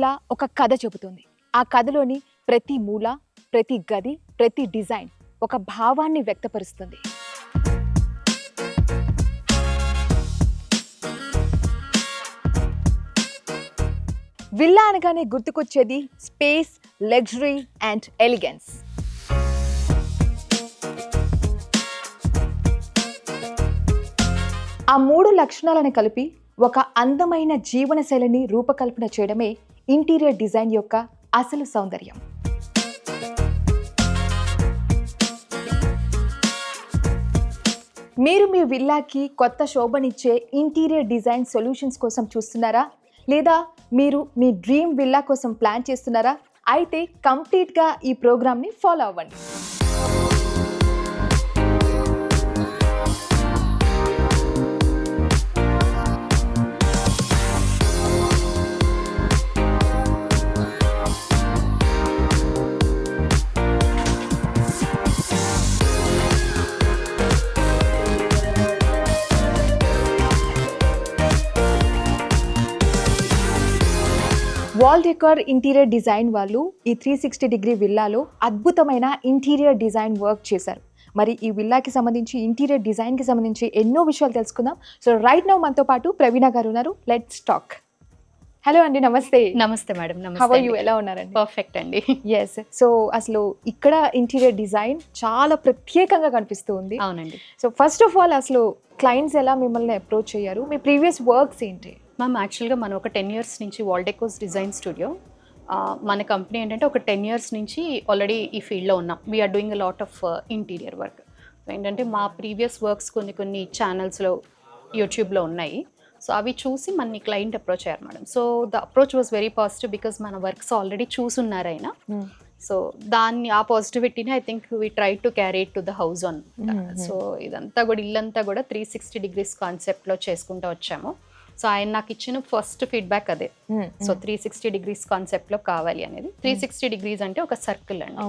Villa ఒక కథ చెబుతుంది. ఆ కథలోని ప్రతి మూల, ప్రతి గది, ప్రతి డిజైన్ ఒక భావాన్ని వ్యక్తపరుస్తుంది. విల్లా అనగానే గుర్తుకొచ్చేది స్పేస్, లగ్జరీ అండ్ ఎలిగెన్స్. ఆ మూడు లక్షణాలను కలిపి ఒక అందమైన జీవనశైలిని రూపకల్పన చేయడమే ఇంటీరియర్ డిజైన్ యొక్క అసలు సౌందర్యం. మీరు మీ విల్లాకి కొత్త శోభనిచ్చే ఇంటీరియర్ డిజైన్ సొల్యూషన్స్ కోసం చూస్తున్నారా? లేదా మీరు మీ డ్రీమ్ విల్లా కోసం ప్లాన్ చేస్తున్నారా? అయితే కంప్లీట్గా ఈ ప్రోగ్రామ్ని ఫాలో అవ్వండి. వాల్ డెకార్ ఇంటీరియర్ డిజైన్ వాళ్ళు ఈ 360 డిగ్రీ విల్లాలో అద్భుతమైన ఇంటీరియర్ డిజైన్ వర్క్ చేశారు. మరి ఈ విల్లాకి సంబంధించి ఇంటీరియర్ డిజైన్కి సంబంధించి ఎన్నో విషయాలు తెలుసుకుందాం. సో రైట్ నౌ మనతో పాటు ప్రవీణ గారు ఉన్నారు. Let's talk. హలో అండి, నమస్తే. నమస్తే మేడం. How are you? ఎలా ఉన్నారండి? పర్ఫెక్ట్ అండి. ఎస్. సో అసలు ఇక్కడ ఇంటీరియర్ డిజైన్ చాలా ప్రత్యేకంగా కనిపిస్తూ ఉంది. అవునండి. సో ఫస్ట్ ఆఫ్ ఆల్ అసలు క్లయింట్స్ ఎలా మిమ్మల్ని అప్రోచ్ అయ్యారు? మీ ప్రీవియస్ వర్క్స్ ఏంటి? మ్యామ్ యాక్చువల్గా మనం ఒక 10 years నుంచి వాల్ డెకోస్ డిజైన్ స్టూడియో, మన కంపెనీ ఏంటంటే ఒక 10 years నుంచి ఆల్రెడీ ఈ ఫీల్డ్లో ఉన్నాం. We're doing a lot of interior work. ఏంటంటే మా ప్రీవియస్ వర్క్స్ కొన్ని ఛానల్స్లో యూట్యూబ్లో ఉన్నాయి. సో అవి చూసి మన క్లయింట్ అప్రోచ్ అయ్యారు madam. So the approach was very positive because మన వర్క్స్ ఆల్రెడీ చూసున్నారు ఆయన. సో దాన్ని ఆ పాజిటివిటీని I think we try to carry it to the house on. So ఇదంతా కూడా ఇల్లంతా కూడా 360 degrees కాన్సెప్ట్లో చేసుకుంటూ వచ్చాము. సో ఆయన నాకు ఇచ్చిన ఫస్ట్ ఫీడ్బ్యాక్ అదే. సో 360 degrees కాన్సెప్ట్లో కావాలి అనేది. 360 degrees అంటే ఒక సర్కిల్ అండి.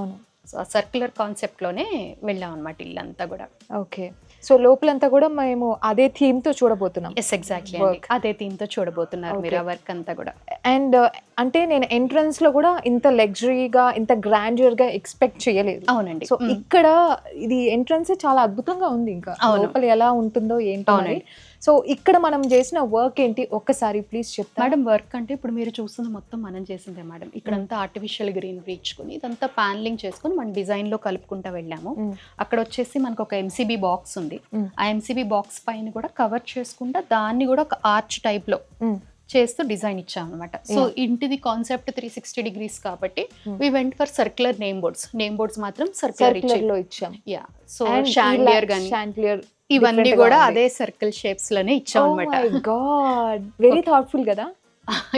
సో ఆ సర్క్యులర్ కాన్సెప్ట్లోనే వెళ్ళాం అనమాట ఇల్లంతా కూడా. ఓకే. సో లోపలంతా కూడా మేము అదే థీమ్తో చూడబోతున్నాం. Yes, exactly. అదే థీమ్తో చూడబోతున్నారు మీరు ఆ వర్క్ అంతా కూడా. అండ్ అంటే నేను ఎంట్రన్స్ లో కూడా ఇంత లగ్జరీగా, ఇంత గ్రాండ్యూర్ గా ఎక్స్పెక్ట్ చేయలేదు. అవునండి. సో ఇక్కడ ఇది ఎంట్రన్స్ చాలా అద్భుతంగా ఉంది. ఇంకా లోపల ఎలా ఉంటుందో ఏంటో. సో ఇక్కడ మనం చేసిన వర్క్ ఏంటి ఒక్కసారి ప్లీజ్ చెప్తా మేడం. వర్క్ అంటే ఇప్పుడు మీరు చూస్తుంది మొత్తం మనం చేసిందే మేడం. ఇక్కడంతా ఆర్టిఫిషియల్ గ్రీనరీ ఇచ్చుకుని ఇదంతా ప్యానలింగ్ చేసుకుని మన డిజైన్ లో కలుపుకుంటా వెళ్ళాము. అక్కడ వచ్చేసి మనకు ఒక ఎంసీబీ బాక్స్ ఉంది. ఆ ఎంసీబీ బాక్స్ పైన కూడా కవర్ చేసుకుంటా దాన్ని కూడా ఒక ఆర్చ్ టైప్ లో చేస్తూ డిజైన్ ఇచ్చాం అనమాట. సో ఇంటిది కాన్సెప్ట్ 360 degrees కాబట్టి we went for circular name boards మాత్రం సర్క్యులర్ లో ఇచ్చాం. యా. సో షాండిలియర్ గాని ఇవన్నీ కూడా అదే సర్కిల్ షేప్స్ లోనే ఇచ్చాం అనమాట. Oh my god, very thoughtful కదా.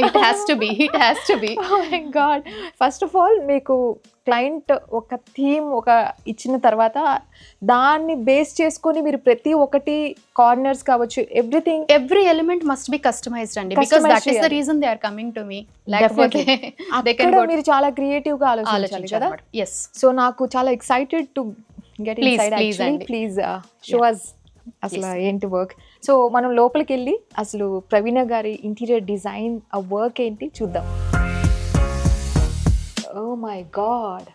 It has to be. Oh my god. First of all మీకు క్లయింట్ ఒక థీమ్ ఒక ఇచ్చిన తర్వాత దాన్ని బేస్ చేసుకొని మీరు ప్రతి ఒక్కటి కార్నర్స్ కావచ్చు, every element must be customized అండి. Because that is the reason they are coming to me. లేకపోతే మీరు చాలా క్రియేటివ్ గా ఆలోచించాలి కదా. yes. సో నాకు చాలా excited to get inside. Actually please show us అసలు ఏంటి వర్క్. సో మనం లోపలికి వెళ్ళి అసలు ప్రవీణ గారి ఇంటీరియర్ డిజైన్ ఆ వర్క్ ఏంటి చూద్దాం. ఓ మై గాడ్,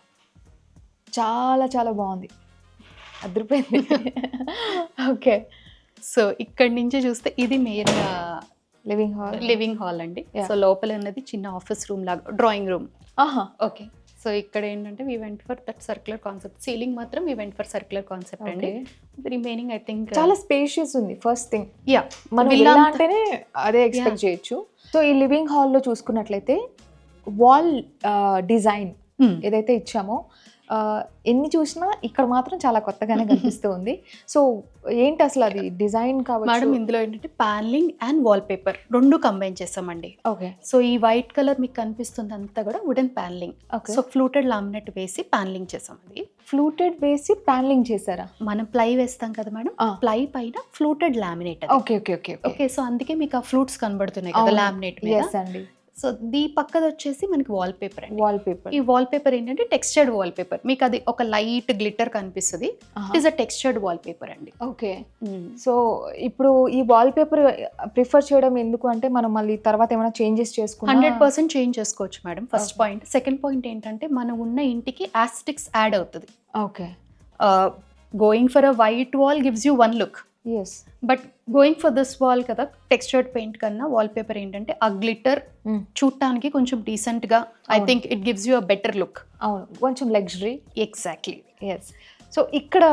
చాలా చాలా బాగుంది, అదిరిపోయింది. ఓకే. సో ఇక్కడి నుంచి చూస్తే ఇది మెయిన్ లివింగ్ హాల్ అండి. సో లోపల ఉన్నది చిన్న ఆఫీస్ రూమ్ లాగా, డ్రాయింగ్ రూమ్. ఓకే. సో ఇక్కడ ఏంటంటే we went for that circular concept. Ceiling మాత్రం we went for circular concept అండి. రిమైనింగ్ ఐ థింక్ చాలా స్పేషియస్ ఉంది. ఫస్ట్ థింగ్, యా, మనం విల్లా అంటేనే అదే ఎక్స్పెక్ట్ చేయొచ్చు. సో ఈ లివింగ్ హాల్లో చూసుకున్నట్లయితే వాల్ డిజైన్ ఏదైతే ఇచ్చామో ఎన్ని చూసినా ఇక్కడ మాత్రం చాలా కొత్తగానే కనిపిస్తూ ఉంది. సో ఏంటి అసలు అది డిజైన్ కావచ్చు మేడం. ఇందులో ఏంటంటే ప్యానలింగ్ అండ్ వాల్ పేపర్ రెండు కంబైన్ చేసామండి. ఓకే. సో ఈ వైట్ కలర్ మీకు కనిపిస్తుంది అంతా కూడా wooden panelling. So fluted laminate వేసి ప్యానలింగ్ చేసాం. అది ఫ్లూటెడ్ వేసి ప్యానలింగ్ చేశారా? మనం ప్లై వేస్తాం కదా మేడం, ప్లై పైన fluted laminate. Okay okay okay okay. So అందుకే మీకు ఆ ఫ్లూట్స్ కనబడుతున్నాయి కదా లామినేట్ మీద. అండి. సో దీ పక్కది వచ్చేసి మనకి వాల్ పేపర్ అండి. Wall paper. ఈ వాల్ పేపర్ ఏంటంటే టెక్స్చర్డ్ వాల్ పేపర్. మీకు అది ఒక లైట్ గ్లిటర్ కనిపిస్తుంది. It is a textured wall paper అండి. ఓకే. సో ఇప్పుడు ఈ వాల్ పేపర్ ప్రిఫర్ చేయడం ఎందుకు అంటే మనం మళ్ళీ తర్వాత ఏమైనా చేంజెస్ చేసుకున్నా 100% చేంజ్ చేసుకోవచ్చు madam. First point. Second point ఏంటంటే మనం ఉన్న ఇంటికి యాస్టిక్స్ యాడ్ అవుతుంది. Okay. Going for a white wall gives you one look, yes. But going for this wall కదా, టెక్స్చర్డ్ పెయింట్ కన్నా వాల్ పేపర్ ఏంటంటే ఆ గ్లిటర్ చూడటానికి కొంచెం డీసెంట్ గా, I think it gives you a better look. అవును, కొంచెం లగ్జరీ. ఎగ్జాక్ట్లీ. ఎస్. సో ఇక్కడ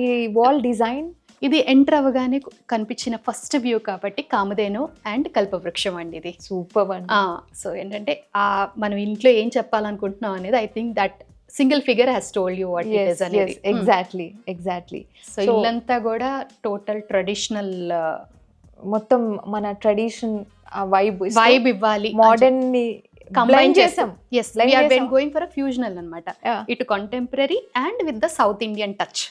ఈ వాల్ డిజైన్ ఇది ఎంటర్ అవ్వగానే కనిపించిన ఫస్ట్ వ్యూ కాబట్టి కామధేను అండ్ కల్పవృక్షం అండి ఇది. సూపర్ అండి. సో ఏంటంటే మనం ఇంట్లో ఏం చెప్పాలనుకుంటున్నాం అనేది I think that single figure has told you what it is అనేది. ఎగ్జాక్ట్లీ. సో ఇల్లంతా కూడా టోటల్ ట్రెడిషనల్, మొత్తం మన ట్రెడిషన్ వైబ్ ఇవ్వాలి, మోడర్న్ ని కంబైన్ చేసాం. yes, we are been going for a fusional అన్నమాట. ఇటు contemporary and with the South Indian touch.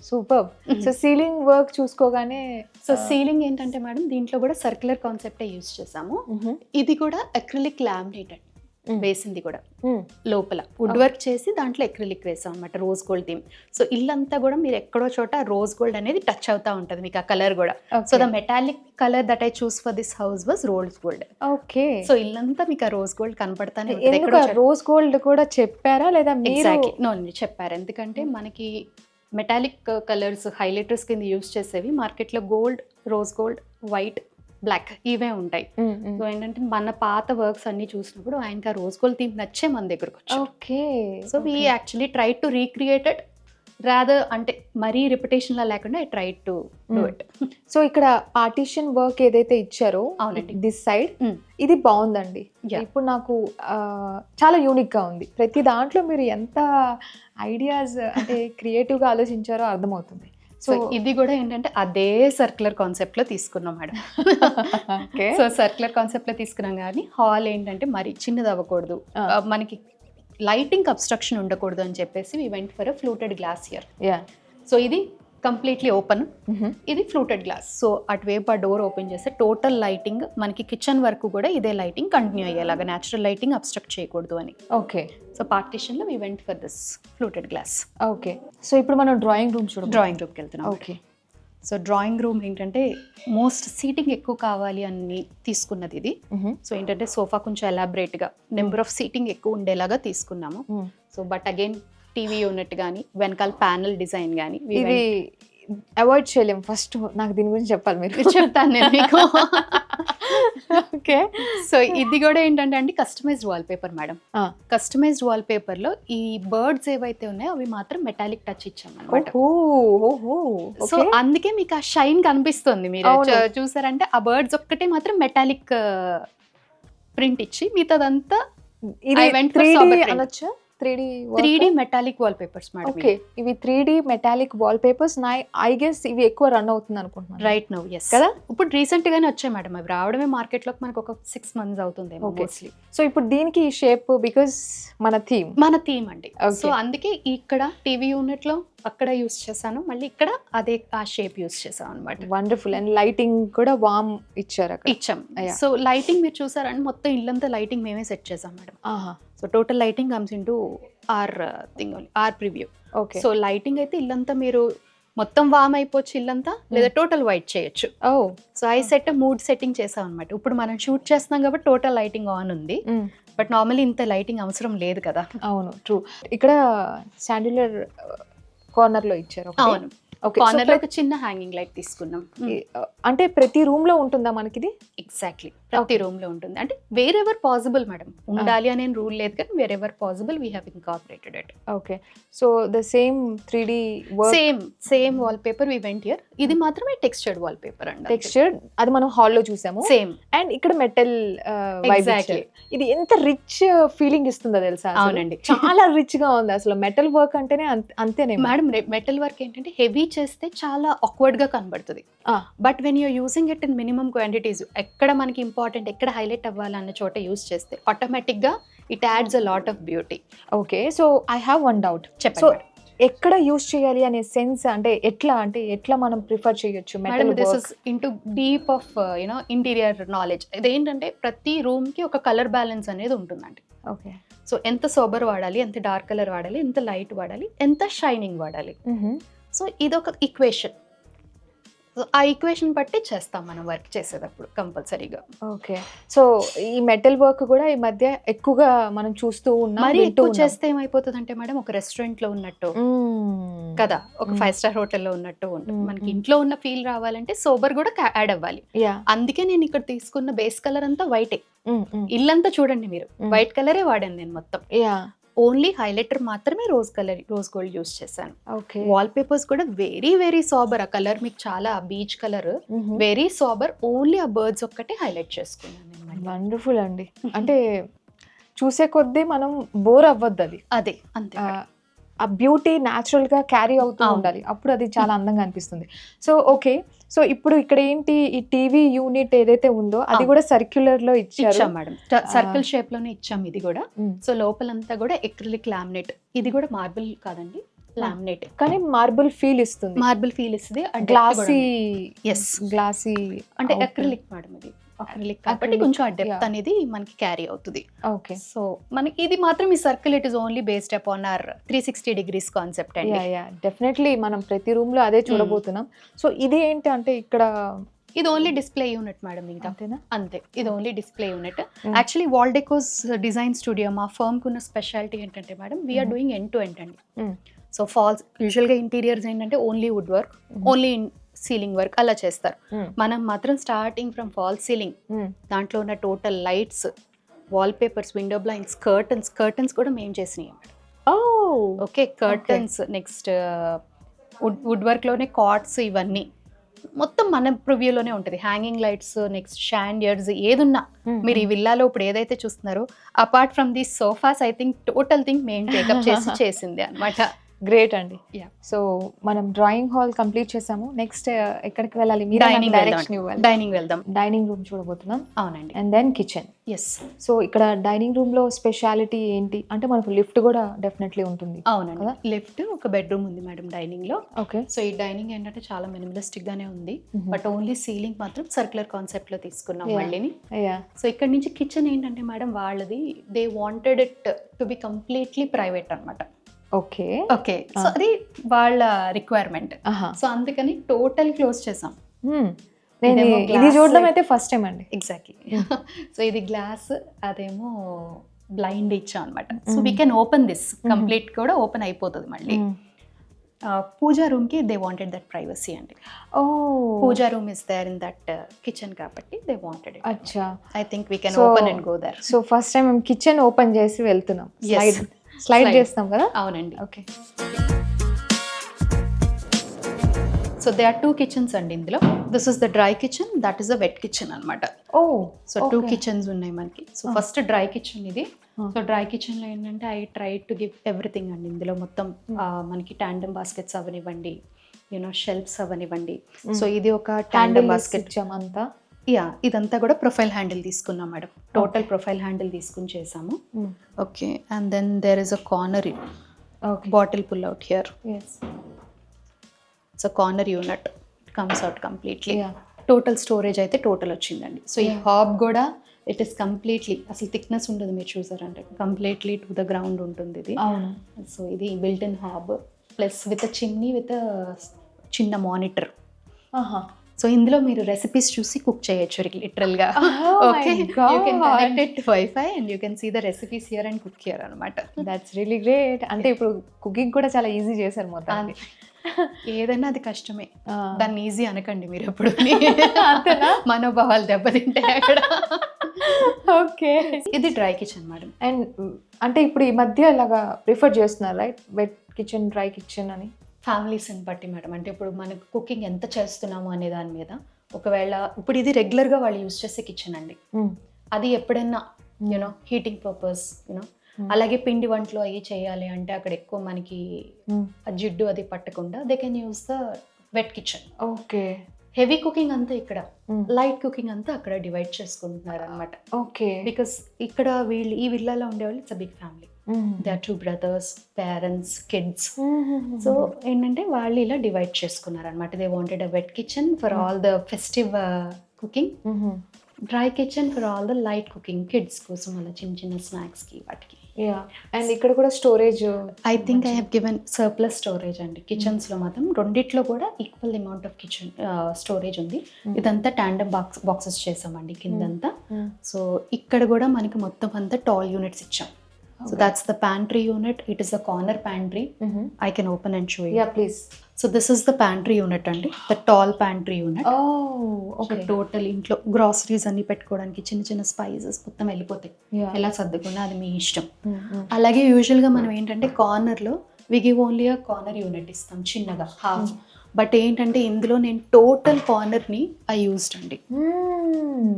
Super. So ceiling work చూసుకోగానే, సో సీలింగ్ ఏంటంటే మేడం దీంట్లో కూడా సర్క్యులర్ కాన్సెప్టే యూజ్ చేసాము. ఇది కూడా అక్రిలిక్ లామినేట్ అండి వేసింది కూడా. లోపల వుడ్ వర్క్ చేసి దాంట్లో అక్రిలిక్ వేసాం అనమాట, రోజ్ గోల్డ్ థీమ్. సో ఇల్లంతా కూడా మీరు ఎక్కడో చోట రోజ్ గోల్డ్ అనేది టచ్ అవుతా ఉంటది మీకు ఆ కలర్ కూడా. So the metallic colour that I chose for this house was rose gold. Okay. So ఇల్లంతా మీకు ఆ రోజ్ గోల్డ్ కనపడతానే. రోజ్ గోల్డ్ కూడా చెప్పారా లేదా? ఎగ్జాక్ట్లీ. నో, చెప్పారు. ఎందుకంటే మనకి మెటాలిక్ కలర్స్ హైలైటర్స్ కింద యూజ్ చేసేవి మార్కెట్లో gold, rose gold, white, black ఇవే ఉంటాయి. సో ఏంటంటే మన పాత వర్క్స్ అన్ని చూసినప్పుడు ఆయనకి ఆ రోజ్ గోల్డ్ థీమ్ నచ్చే మన దగ్గరకు వచ్చారు. Okay. So we actually try to recreated rather, అంటే మరీ రిపిటేషన్ లా లేకుండా I try to do it. So ఇక్కడ పార్టీషన్ వర్క్ ఏదైతే ఇచ్చారో దిస్ సైడ్, ఇది బాగుందండి. ఇప్పుడు నాకు చాలా యూనిక్ గా ఉంది. ప్రతి దాంట్లో మీరు ఎంత ఐడియాస్ అంటే క్రియేటివ్ గా ఆలోచించారో అర్థమవుతుంది. సో ఇది కూడా ఏంటంటే అదే సర్క్యులర్ కాన్సెప్ట్ లో తీసుకున్నాం మేడం. సో సర్క్యులర్ కాన్సెప్ట్ లో తీసుకున్నాం కానీ హాల్ ఏంటంటే మరి చిన్నది అవ్వకూడదు, మనకి లైటింగ్ అబ్స్ట్రక్షన్ ఉండకూడదు అని చెప్పేసి we went for a fluted glass here. So ఇది కంప్లీట్లీ ఓపెన్, ఇది ఫ్లూటెడ్ గ్లాస్. సో అటువైపు ఆ డోర్ ఓపెన్ చేస్తే టోటల్ లైటింగ్ మనకి కిచెన్ వరకు కూడా ఇదే లైటింగ్ కంటిన్యూ అయ్యేలాగా, న్యాచురల్ లైటింగ్ అబ్స్ట్రక్ట్ చేయకూడదు అని. ఓకే. సో పార్టీషన్ లో we went for this fluted glass. Okay. So ఇప్పుడు మనం డ్రాయింగ్ రూమ్ డ్రాయింగ్ రూమ్కి వెళ్తున్నాం. ఓకే. సో డ్రాయింగ్ రూమ్ ఏంటంటే మోస్ట్ సీటింగ్ ఎక్కువ కావాలి అని తీసుకున్నది ఇది. సో ఏంటంటే సోఫా కొంచెం ఎలాబరేట్గా నెంబర్ ఆఫ్ సీటింగ్ ఎక్కువ ఉండేలాగా తీసుకున్నాము. So but again TV unit కానీ వెనకాల ప్యానల్ డిజైన్ కానీ ఇది అవాయిడ్ చేయలేము. ఫస్ట్ నాకు దీని గురించి చెప్పాలి, మీరు చెప్తాను నేను మీకు. ఓకే. సో ఇది కూడా ఏంటంటే అండి customized wall paper madam. Customized wall paper లో ఈ బర్డ్స్ ఏవైతే ఉన్నాయో అవి మాత్రం మెటాలిక్ టచ్ ఇచ్చాం అన్నమాట. సో అందుకే మీకు ఆ షైన్ కనిపిస్తుంది. మీరు చూసారంటే ఆ బర్డ్స్ ఒక్కటే మాత్రం మెటాలిక్ ప్రింట్ ఇచ్చి మిగతాదంతా 3D metallic wall papers madam. Okay. ఇవి 3D metallic wall papers. I guess ఇవి ఎక్కువ రన్ అవుతుంది అనుకుంటున్నాను రైట్ నౌ. ఎస్ కదా. ఇప్పుడు రీసెంట్ గానే వచ్చాయి మేడం, అవి రావడమే మార్కెట్ లోకి మనకు ఒక 6 months అవుతుంది మోస్ట్లీ. సో ఇప్పుడు దీనికి ఈ షేప్ బికాస్ మన థీమ్ అండి. సో అందుకే ఇక్కడ టీవీ యూనిట్ లో అక్కడ యూస్ చేశాను, మళ్ళీ ఇక్కడ అదే ఆ షేప్ యూస్ చేసాం అనమాట. వండర్ఫుల్. అండ్ లైటింగ్ కూడా వామ్ ఇచ్చాం. సో లైటింగ్ మీరు చూసారంటే మొత్తం ఇల్లంతా లైటింగ్ మేమే సెట్ చేసాం madam. So total lighting comes into our thing only, or preview. Okay. So lighting అయితే ఇల్లంతా మీరు మొత్తం వామ్ అయిపోవచ్చు ఇల్లంతా, లేదా టోటల్ వైట్ చేయొచ్చు. So I set mood setting చేసాం అనమాట. ఇప్పుడు మనం షూట్ చేస్తున్నాం కాబట్టి టోటల్ లైటింగ్ ఆన్ ఉంది, బట్ నార్మల్లీ ఇంత లైటింగ్ అవసరం లేదు కదా. అవును, ట్రూ. ఇక్కడ శాండిలర్ కార్నర్ లో ఇచ్చారు. అవును. కార్నర్ లో ఒక చిన్న హ్యాంగింగ్ లైట్ తీసుకున్నాం. అంటే ప్రతి రూమ్ లో ఉంటుందా మనకి ఇది? ఎగ్జాక్ట్లీ, ప్రతి రూమ్ లో ఉంటుంది. అంటే వేరెవర్ పాసిబుల్ మేడం, ఉండాలి అనే రూల్ లేదు కానీ wherever possible we have incorporated it. Okay. So the same 3D same wall paper we went here. ఇది మాత్రమే టెక్స్చర్డ్ వాల్ పేపర్ అండి. టెక్స్చర్డ్ అది మనం హాల్లో చూసాము. సేమ్. అండ్ ఇక్కడ మెటల్ ఎగ్జాక్ట్లీ. ఇది ఎంత రిచ్ ఫీలింగ్ ఇస్తుందో తెలుసా? అవునండి, చాలా రిచ్ గా ఉంది అసలు. మెటల్ వర్క్ అంటేనే అంతేనే మేడం. మెటల్ వర్క్ ఏంటంటే హెవీ చేస్తే చాలా ఆక్వర్డ్ గా కనబడుతుంది, but when you're using it in minimum quantities, ఎక్కడ మనకి ఇంపార్టెంట్ ఎక్కడ హైలైట్ అవ్వాలన్న చోట యూస్ చేస్తే ఆటోమేటిక్ గా it adds a lot of beauty. Okay. So I have one doubt. చెప్పండి. ఎక్కడ యూస్ చేయాలి అనే సెన్స్ అంటే ఎట్లా మనం ప్రిఫర్ చేయొచ్చు madam metal this is into deep of you know interior knowledge. ఇదేంటంటే ప్రతి రూమ్కి ఒక కలర్ బ్యాలెన్స్ అనేది ఉంటుందండి. ఓకే. సో ఎంత సోబర్ వాడాలి, ఎంత డార్క్ కలర్ వాడాలి, ఎంత లైట్ వాడాలి, ఎంత షైనింగ్ వాడాలి. సో ఇదొక ఈక్వేషన్. సో ఆ ఈక్వేషన్ బట్టి చేస్తాం మనం వర్క్ చేసేటప్పుడు కంపల్సరీగా. ఓకే. సో ఈ మెటల్ వర్క్ కూడా ఈ మధ్య ఎక్కువగా మనం చూస్తూ ఉన్నాం, మరి వింటూ ఎక్కువ ఉన్నాం. చేస్తే ఏమైపోతుంది అంటే మేడం ఒక రెస్టారెంట్ లో ఉన్నట్టు కదా, ఒక 5 స్టార్ హోటల్లో ఉన్నట్టు ఉంటుంది. మనకి ఇంట్లో ఉన్న ఫీల్ రావాలంటే సోబర్ కూడా యాడ్ అవ్వాలి. యా. అందుకే నేను ఇక్కడ తీసుకున్న బేస్ కలర్ అంతా వైటే. ఇల్లంతా చూడండి మీరు, వైట్ కలరే వాడాను నేను మొత్తం. యా. ఓన్లీ హైలైటర్ మాత్రమే రోజ్ గోల్డ్ యూస్ చేశాను. ఓకే. వాల్ పేపర్స్ కూడా వెరీ వెరీ సాబర్. ఆ కలర్ మీకు చాలా బీచ్ కలర్, వెరీ సాబర్. ఓన్లీ ఆ బర్డ్స్ ఒక్కటే హైలైట్ చేసుకున్నాను నేను. వండర్ఫుల్ అండి. అంటే చూసే కొద్దీ మనం బోర్ అవ్వద్దు, అది అదే అంతే. ఆ బ్యూటీ న్యాచురల్ గా క్యారీ అవుతూ అవును. ఉండాలి, అప్పుడు అది చాలా అందంగా అనిపిస్తుంది. So okay. సో ఇప్పుడు ఇక్కడ ఏంటి, ఈ టీవీ యూనిట్ ఏదైతే ఉందో అది కూడా సర్క్యులర్ లో ఇచ్చారు. ఇచ్చాం మేడం, సర్కిల్ షేప్ లోనే ఇచ్చాం ఇది కూడా. సో లోపలంతా కూడా ఎక్రిలిక్ లామినేట్. ఇది కూడా మార్బుల్ కాదండి, లామినేట్. కానీ మార్బుల్ ఫీల్ ఇస్తుంది, మార్బుల్ ఫీల్ ఇస్తుంది. గ్లాసీ. ఎస్, గ్లాసీ అంటే అక్రిలిక్ మేడం, ఇది అక్రిలిక్ కాబట్టి కొంచెం ఆ డెప్త్ అనేది మనకి క్యారీ అవుతుంది. ఓకే. సో మనకి ఇది మాత్రం ఈ circle it is only based upon our 360 degrees concept అండి. డెఫినెట్లీ మనం ప్రతి రూమ్ లో అదే చూడబోతున్నాం. సో ఇది ఏంటి అంటే ఇక్కడ ఇది ఓన్లీ డిస్ప్లే యూనిట్ మేడం, ఇంకా అంతేనా? అంతే. ఇది only display unit. Actually wall decos design studio మా ఫర్మ్ కున్న స్పెషాలిటీ ఏంటంటే madam, we are doing end to end అండి. సో ఫాల్స్ యూజువల్గా ఇంటీరియర్స్ ఏంటంటే only wood work, only ceiling work అలా చేస్తారు. మనం మాత్రం స్టార్టింగ్ ఫ్రమ్ ఫాల్ సీలింగ్, దాంట్లో ఉన్న total lights, wall papers, window blinds, curtains కూడా మేము చేసినాయి. Okay, curtains, next wood work లోనే కాట్స్, ఇవన్నీ మొత్తం మన ప్రివ్యూలోనే ఉంటుంది. హ్యాంగింగ్ లైట్స్, నెక్స్ట్ షాండియర్స్, ఏదున్నా మీరు ఈ విల్లాలో ఇప్పుడు ఏదైతే చూస్తున్నారో apart from the sofas, I think total thing మేము టేకప్ చేసింది అనమాట. గ్రేట్ అండి. Yeah. సో మనం డ్రాయింగ్ హాల్ కంప్లీట్ చేసాము. నెక్స్ట్ ఎక్కడికి వెళ్ళాలి? డైనింగ్ వెళ్దాం. డైనింగ్ రూమ్ చూడబోతున్నాం. అవునండి. And then kitchen. Yes. So ఇక్కడ డైనింగ్ రూమ్ లో స్పెషాలిటీ ఏంటి అంటే మనకు లిఫ్ట్ కూడా డెఫినెట్లీ ఉంటుంది. అవునండి, లిఫ్ట్, ఒక బెడ్రూమ్ ఉంది మేడం డైనింగ్ లో. ఓకే. సో ఈ డైనింగ్ ఏంటంటే చాలా మినిమలిస్టిక్ గానే ఉంది, బట్ ఓన్లీ సీలింగ్ మాత్రం సర్క్యులర్ కాన్సెప్ట్ లో తీసుకున్నాం మళ్ళీని. సో ఇక్కడ నుంచి కిచెన్ ఏంటంటే మేడం వాళ్ళది, they wanted it to be completely private అన్నమాట. ఓకే. ఓకే. సో అది వాళ్ళ రిక్వైర్మెంట్. సో అందుకని టోటల్ క్లోజ్ చేసాం. నేను ఇది చూడడం అయితే ఫస్ట్ టైం అండి. ఎగ్జాక్ట్లీ. సో ఇది గ్లాస్, అదేమో బ్లైండ్ ఇచ్చాం అనమాట. So we can open this complete కూడా ఓపెన్ అయిపోతుంది మళ్ళీ. పూజా రూమ్ కి దే వాంటెడ్ దట్ ప్రైవసీ అండి. Puja room is there in that kitchen కాబట్టి దే వాంటెడ్ ఇట్. అచ్చా. I think we can open and go there. So first time మేము kitchen open చేసి వెళ్తున్నాం. స్లైడ్ చేస్తాం కదా. అవునండి. Okay. So they are 2 kitchens అండి ఇందులో. This is the dry kitchen, that is the wet kitchen అనమాట. సో 2 కిచెన్స్ ఉన్నాయి మనకి. సో ఫస్ట్ డ్రై కిచెన్ ఇది. సో డ్రై కిచెన్ లో ఏంటంటే I try to give everything అండి. ఇందులో మొత్తం మనకి టాండమ్ బాస్కెట్స్ అవనివ్వండి, యూనో షెల్ఫ్స్ అవనివ్వండి. సో ఇది ఒక టాండమ్ బాస్కెట్ అంతా. యా, ఇదంతా కూడా ప్రొఫైల్ హ్యాండిల్ తీసుకున్నాం మేడం. టోటల్ ప్రొఫైల్ హ్యాండిల్ తీసుకుని చేసాము. Okay. And then there is a corner bottle pull out here. So corner unit comes out completely. Total storage అయితే టోటల్ వచ్చిందండి. సో ఈ హాబ్ కూడా ఇట్ ఈస్ కంప్లీట్లీ, అసలు thickness ఉండదు, మీరు చూసారంటే కంప్లీట్లీ టు ద గ్రౌండ్ ఉంటుంది ఇది. సో ఇది built in hob plus with chimney with చిన్న మానిటర్. సో ఇందులో మీరు రెసిపీస్ చూసి కుక్ చేయొచ్చు లిటరల్ గా. Okay, you can connect it wifi and you can see the recipes here and cook here అనమాట. That's really great. అంటే ఇప్పుడు cooking కూడా చాలా ఈజీ చేశారు మొత్తం. ఏదైనా అది కష్టమే, దాన్ని ఈజీ అనకండి మీరు ఎప్పుడు. మనోభావాలు దెబ్బతింటే అక్కడ. ఓకే. ఇది డ్రై కిచెన్ మేడం. అండ్ అంటే ఇప్పుడు ఈ మధ్య ఇలాగా ప్రిఫర్ చేస్తున్నారు right, wet kitchen, dry kitchen అని? ఫ్యామిలీస్ని బట్టి మేడం. అంటే ఇప్పుడు మనకు కుకింగ్ ఎంత చేస్తున్నాము అనే దాని మీద. ఒకవేళ ఇప్పుడు ఇది రెగ్యులర్గా వాళ్ళు యూజ్ చేసే కిచెన్ అండి, అది ఎప్పుడైనా యూనో హీటింగ్ పర్పస్, యూనో అలాగే పిండి వంటలు అవి చేయాలి అంటే అక్కడ ఎక్కువ మనకి జిడ్డు అది పట్టకుండా they can use the wet kitchen. Okay. Heavy cooking అంతా ఇక్కడ, లైట్ కుకింగ్ అంతా అక్కడ డివైడ్ చేసుకుంటున్నారు అనమాట. ఓకే. బికాస్ ఇక్కడ వీళ్ళు ఈ విల్లాలో ఉండేవాళ్ళు it's a big family. They are 2 brothers, parents, kids. So ఏంటంటే వాళ్ళు ఇలా డివైడ్ చేసుకున్నారు అనమాట. They wanted a wet kitchen for all the festive cooking, dry kitchen for all the light cooking, kids కోసం అలా చిన్న చిన్న స్నాక్స్కి వాటికి. అండ్ ఇక్కడ కూడా storage I think I have given surplus storage అండి. కిచెన్స్లో మాత్రం రెండిట్లో కూడా equal amount of kitchen storage ఉంది. ఇదంతా ట్యాండమ్ బాక్సెస్ చేసామండి కిందంతా. సో ఇక్కడ కూడా మనకి మొత్తం అంతా టాల్ యూనిట్స్ ఇచ్చాం. So that's the pantry unit. It is the corner pantry. I can open and show you. Please. So this is the pantry unit అండి, the tall pantry unit. Total ఇంట్లో groceries అన్ని పెట్టుకోవడానికి చిన్న చిన్న spices మొత్తం వెళ్ళిపోతాయి. ఎలా సర్దుకున్నా అది మీ ఇష్టం. అలాగే యూజువల్గా మనం ఏంటంటే కార్నర్లో we give only a corner unit ఇస్తాం చిన్నగా హాఫ్. బట్ ఏంటంటే ఇందులో నేను టోటల్ కార్నర్ని ఐ యూజ్డ్ అండి.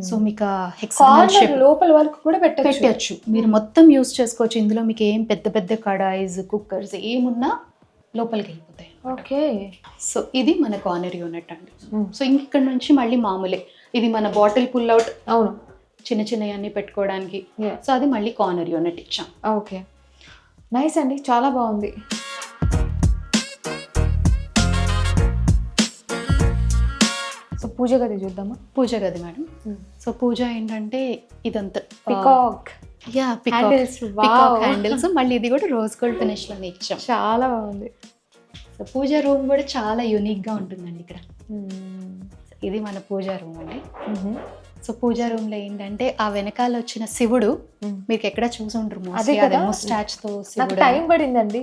సో మీకు హెక్సాగనల్ షేప్ లోపల వరకు కూడా పెట్టచ్చు, మీరు మొత్తం యూజ్ చేసుకోవచ్చు. ఇందులో మీకు ఏం పెద్ద పెద్ద కడాయిస్, కుక్కర్స్ ఏమున్నా లోపలికి వెళ్ళిపోతాయి. ఓకే. సో ఇది మన కార్నర్ యూనిట్ అండి. సో ఇక్కడ నుంచి మళ్ళీ మామూలే, ఇది మన బాటిల్ పుల్ అవుట్, అవును, చిన్న చిన్నవి అన్ని పెట్టుకోవడానికి. సో అది మళ్ళీ కార్నర్ యూనిట్ ఇచ్చాం. ఓకే, నైస్ అండి, చాలా బాగుంది. సో పూజ గది చూద్దామా? పూజ గది మేడం. సో పూజ ఏంటంటే ఇదంతా పికాక్, పికాక్ హ్యాండిల్స్, మళ్ళీ ఇది కూడా రోజ్ గోల్డ్ ఫినిష్ లోనే ఇచ్చాం. చాలా బాగుంది. సో పూజ రూమ్ కూడా చాలా యూనిక్ గా ఉంటుందండి ఇక్కడ. ఇది మన పూజా రూమ్ అండి. సో పూజా రూమ్ లో ఏంటంటే ఆ వెనకాల వచ్చిన శివుడు మీకు ఎక్కడ చూసుంటారు, ముస్టాచ్ తో శివుడు. టైం పడిందండి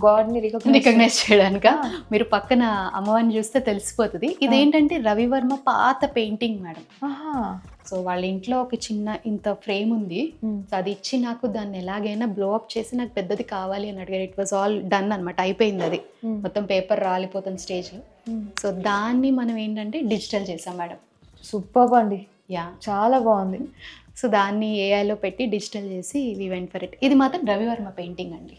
గాడ్ ని రికగ్నైజ్ చేయడానిక. మీరు పక్కన అమ్మవారిని చూస్తే తెలిసిపోతుంది. ఇదేంటంటే రవివర్మ పాత పెయింటింగ్ మేడం. సో వాళ్ళ ఇంట్లో ఒక చిన్న ఇంత ఫ్రేమ్ ఉంది. సో అది ఇచ్చి నాకు దాన్ని ఎలాగైనా బ్లో అప్ చేసి నాకు పెద్దది కావాలి అని అడిగారు. ఇట్ వాజ్ ఆల్ డన్ అనమాట, అయిపోయింది అది మొత్తం, పేపర్ రాలిపోతున్న స్టేజ్ లో. సో దాన్ని మనం ఏంటంటే డిజిటల్ చేసాం మేడం. సూపర్ అండి, చాలా బాగుంది. సో దాన్ని ఏఐలో పెట్టి డిజిటల్ చేసి వి వెంట్ ఫర్ ఇట్. ఇది మాత్రం రవివర్మ పెయింటింగ్ అండి.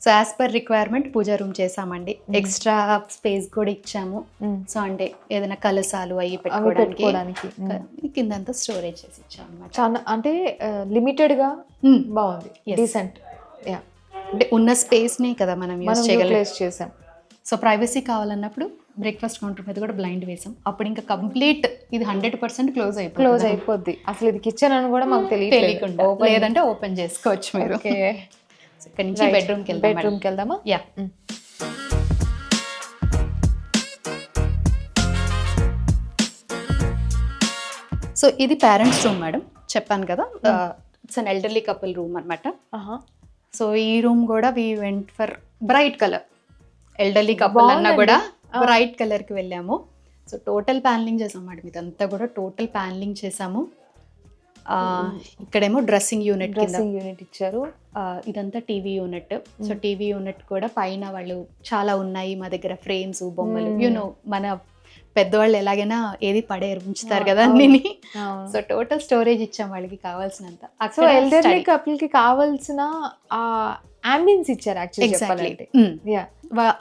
సో యాజ్ పర్ రిక్వైర్మెంట్ పూజా రూమ్ చేసామండి. ఎక్స్ట్రా స్పేస్ కూడా ఇచ్చాము. సో అంటే ఏదైనా కలసాలు అవి పెట్టుకోవడానికి కిందంతా స్టోరేజ్ చేసి ఇచ్చాము అనమాట. చాలా అంటే లిమిటెడ్ గా బాగుంది, డీసెంట్. అంటే ఉన్న స్పేస్ నే కదా మనం యూజ్ చేసాం. సో ప్రైవసీ కావాలన్నప్పుడు బ్రేక్ఫాస్ట్ కౌంటర్ మీద కూడా బ్లైండ్ వేసాం. అప్పుడు ఇంకా కంప్లీట్ ఇది 100% క్లోజ్ అయిపోద్ది. అసలు ఇది కిచెన్ అని కూడా మాకు తెలియకుండా, లేదంటే ఓపెన్ చేసుకోవచ్చు మీరు. ఇక్కడ నుంచి బెడ్రూమ్కి వెళ్దామా? యా. సో ఇది పేరెంట్స్ రూమ్ మేడం, చెప్పాను కదా. It's an elderly couple room అనమాట. సో ఈ రూమ్ కూడా we went for bright colour. Elderly couple అన్నా కూడా బ్రైట్ కలర్ కి వెళ్ళాము. సో టోటల్ ప్యానలింగ్ చేసాం మేడం, ఇదంతా కూడా టోటల్ ప్యానలింగ్ చేసాము. ఇక్కడేమో డ్రెస్సింగ్ యూనిట్ ఇచ్చారు. ఇదంతా TV unit. So TV unit కూడా పైన వాళ్ళు చాలా ఉన్నాయి మా దగ్గర, ఫ్రేమ్స్, బొమ్మలు. యూనో మన పెద్దవాళ్ళు ఎలాగైనా ఏది పడేరు, ఉంచుతారు కదా అన్ని. సో టోటల్ స్టోరేజ్ ఇచ్చాం వాళ్ళకి కావాల్సినంత. సో ఎల్డర్లీ కపుల్ కి కావాల్సిన అంబియన్స్ ఇచ్చారు యాక్చువల్లీ.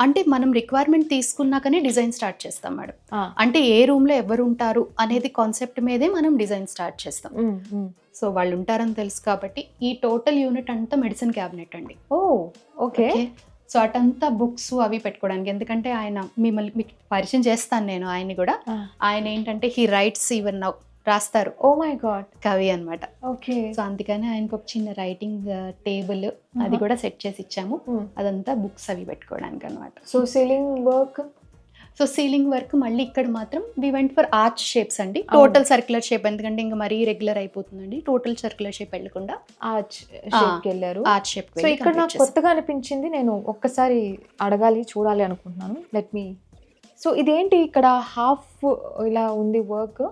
అంటే మనం రిక్వైర్మెంట్ తీసుకున్నాకనే డిజైన్ స్టార్ట్ చేస్తాం మేడం. అంటే ఏ రూమ్ లో ఎవరు ఉంటారు అనేది కాన్సెప్ట్ మీదే మనం డిజైన్ స్టార్ట్ చేస్తాం. సో వాళ్ళు ఉంటారని తెలుసు కాబట్టి ఈ టోటల్ యూనిట్ అంతా మెడిసిన్ క్యాబినెట్ అండి. ఓకే. సో అటంతా బుక్స్ అవి పెట్టుకోవడానికి. ఎందుకంటే ఆయన మిమ్మల్ని మీకు పరిచయం చేస్తాను నేను ఆయన్ని కూడా. ఆయన ఏంటంటే హీ రైట్స్ ఈవెన్ నౌ, రాస్తారు. ఓ మై గాడ్, కవి అనమాట. ఓకే. సో అందుకని ఆయనకు ఒక చిన్న రైటింగ్ టేబుల్ అది కూడా సెట్ చేసి ఇచ్చాము. అదంతా బుక్స్ అవి పెట్టుకోవడానికి అనమాట. సో సీలింగ్ వర్క్ మళ్ళీ ఇక్కడ మాత్రం we went for arch shapes అండి. టోటల్ సర్క్యులర్ షేప్, ఎందుకంటే ఇంకా మరీ రెగ్యులర్ అయిపోతుందండి. టోటల్ సర్క్యులర్ షేప్ వెళ్ళకుండా ఆర్చ్ షేప్ వెళ్ళారు. Arch shape. సో ఇక్కడ నాకు కొత్తగా అనిపించింది, నేను ఒక్కసారి అడగాలి, చూడాలి అనుకుంటున్నాను. Let me. సో ఇదేంటి ఇక్కడ హాఫ్ ఇలా ఉంది వర్క్?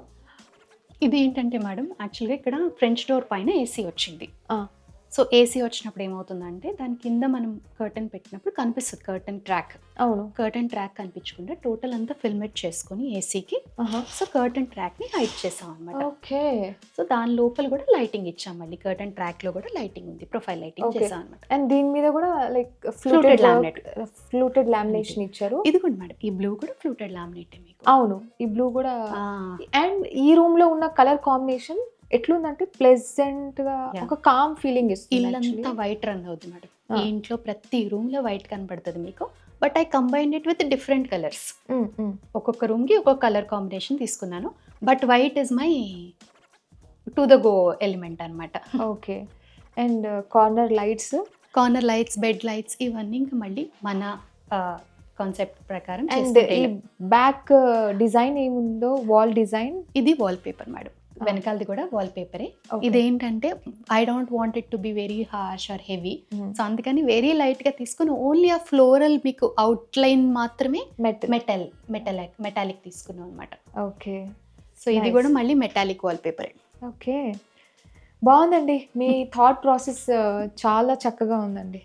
ఇది ఏంటంటే మేడం యాక్చువల్గా ఇక్కడ ఫ్రెంచ్ డోర్ పైన ఏసీ వచ్చింది. సో ఏసీ వచ్చినప్పుడు ఏమవుతుందంటే దాని కింద మనం కర్టన్ పెట్టినప్పుడు కనిపిస్తుంది కర్టన్ ట్రాక్. అవును, కర్టన్ ట్రాక్ కనిపించకుండా టోటల్ అంతా ఫిల్మెట్ చేసుకుని ఏసీకి. సో కర్టన్ ట్రాక్ ని హైట్ చేసాం అనమాట. ఓకే. సో దాని లోపల కూడా లైటింగ్ ఇచ్చాం. మళ్ళీ కర్టన్ ట్రాక్ లో కూడా లైటింగ్ ఉంది, ప్రొఫైల్ లైటింగ్ చేసాం అనమాట. అండ్ దీని మీద కూడా లైక్ ఫ్లూటెడ్ లామినేషన్ ఇచ్చారు. ఇది కూడా మేడం, ఈ బ్లూ కూడా ఫ్లూటెడ్ లామినేట్ మీకు. అవును, ఈ బ్లూ కూడా. అండ్ ఈ రూమ్ లో ఉన్న కలర్ కాంబినేషన్ ఎట్లుందంటే ప్లెజెంట్ గా ఒక కామ్ ఫీలింగ్ ఇస్తుంది. ఇల్లంతా వైట్ రన్ అవుతుంది మేడం. ఈ ఇంట్లో ప్రతి రూమ్లో వైట్ కనపడుతుంది మీకు, but I combined it with different colours. ఒక్కొక్క రూమ్కి ఒక్కొక్క కలర్ కాంబినేషన్ తీసుకున్నాను, but white is my to the go element అనమాట. Okay. And corner lights, bed lights ఇవన్నీ ఇంకా మళ్ళీ మన కాన్సెప్ట్ ప్రకారం అండ్ ఈ బ్యాక్ డిజైన్ ఏముందో వాల్ డిజైన్, ఇది వాల్ పేపర్ మేడం, వెనకాలది కూడా వాల్ పేపరే. ఇదేంటంటే I don't want it to be very harsh or heavy, so అందుకని వెరీ లైట్ గా తీసుకుని ఓన్లీ ఆ ఫ్లోరల్ మీకు అవుట్ లైన్ మాత్రమే మెటాలిక్ తీసుకున్నాం అనమాట. ఓకే. సో ఇది కూడా మళ్ళీ మెటాలిక్ వాల్ పేపరే. ఓకే, బాగుందండి. మీ థాట్ ప్రాసెస్ చాలా చక్కగా ఉందండి.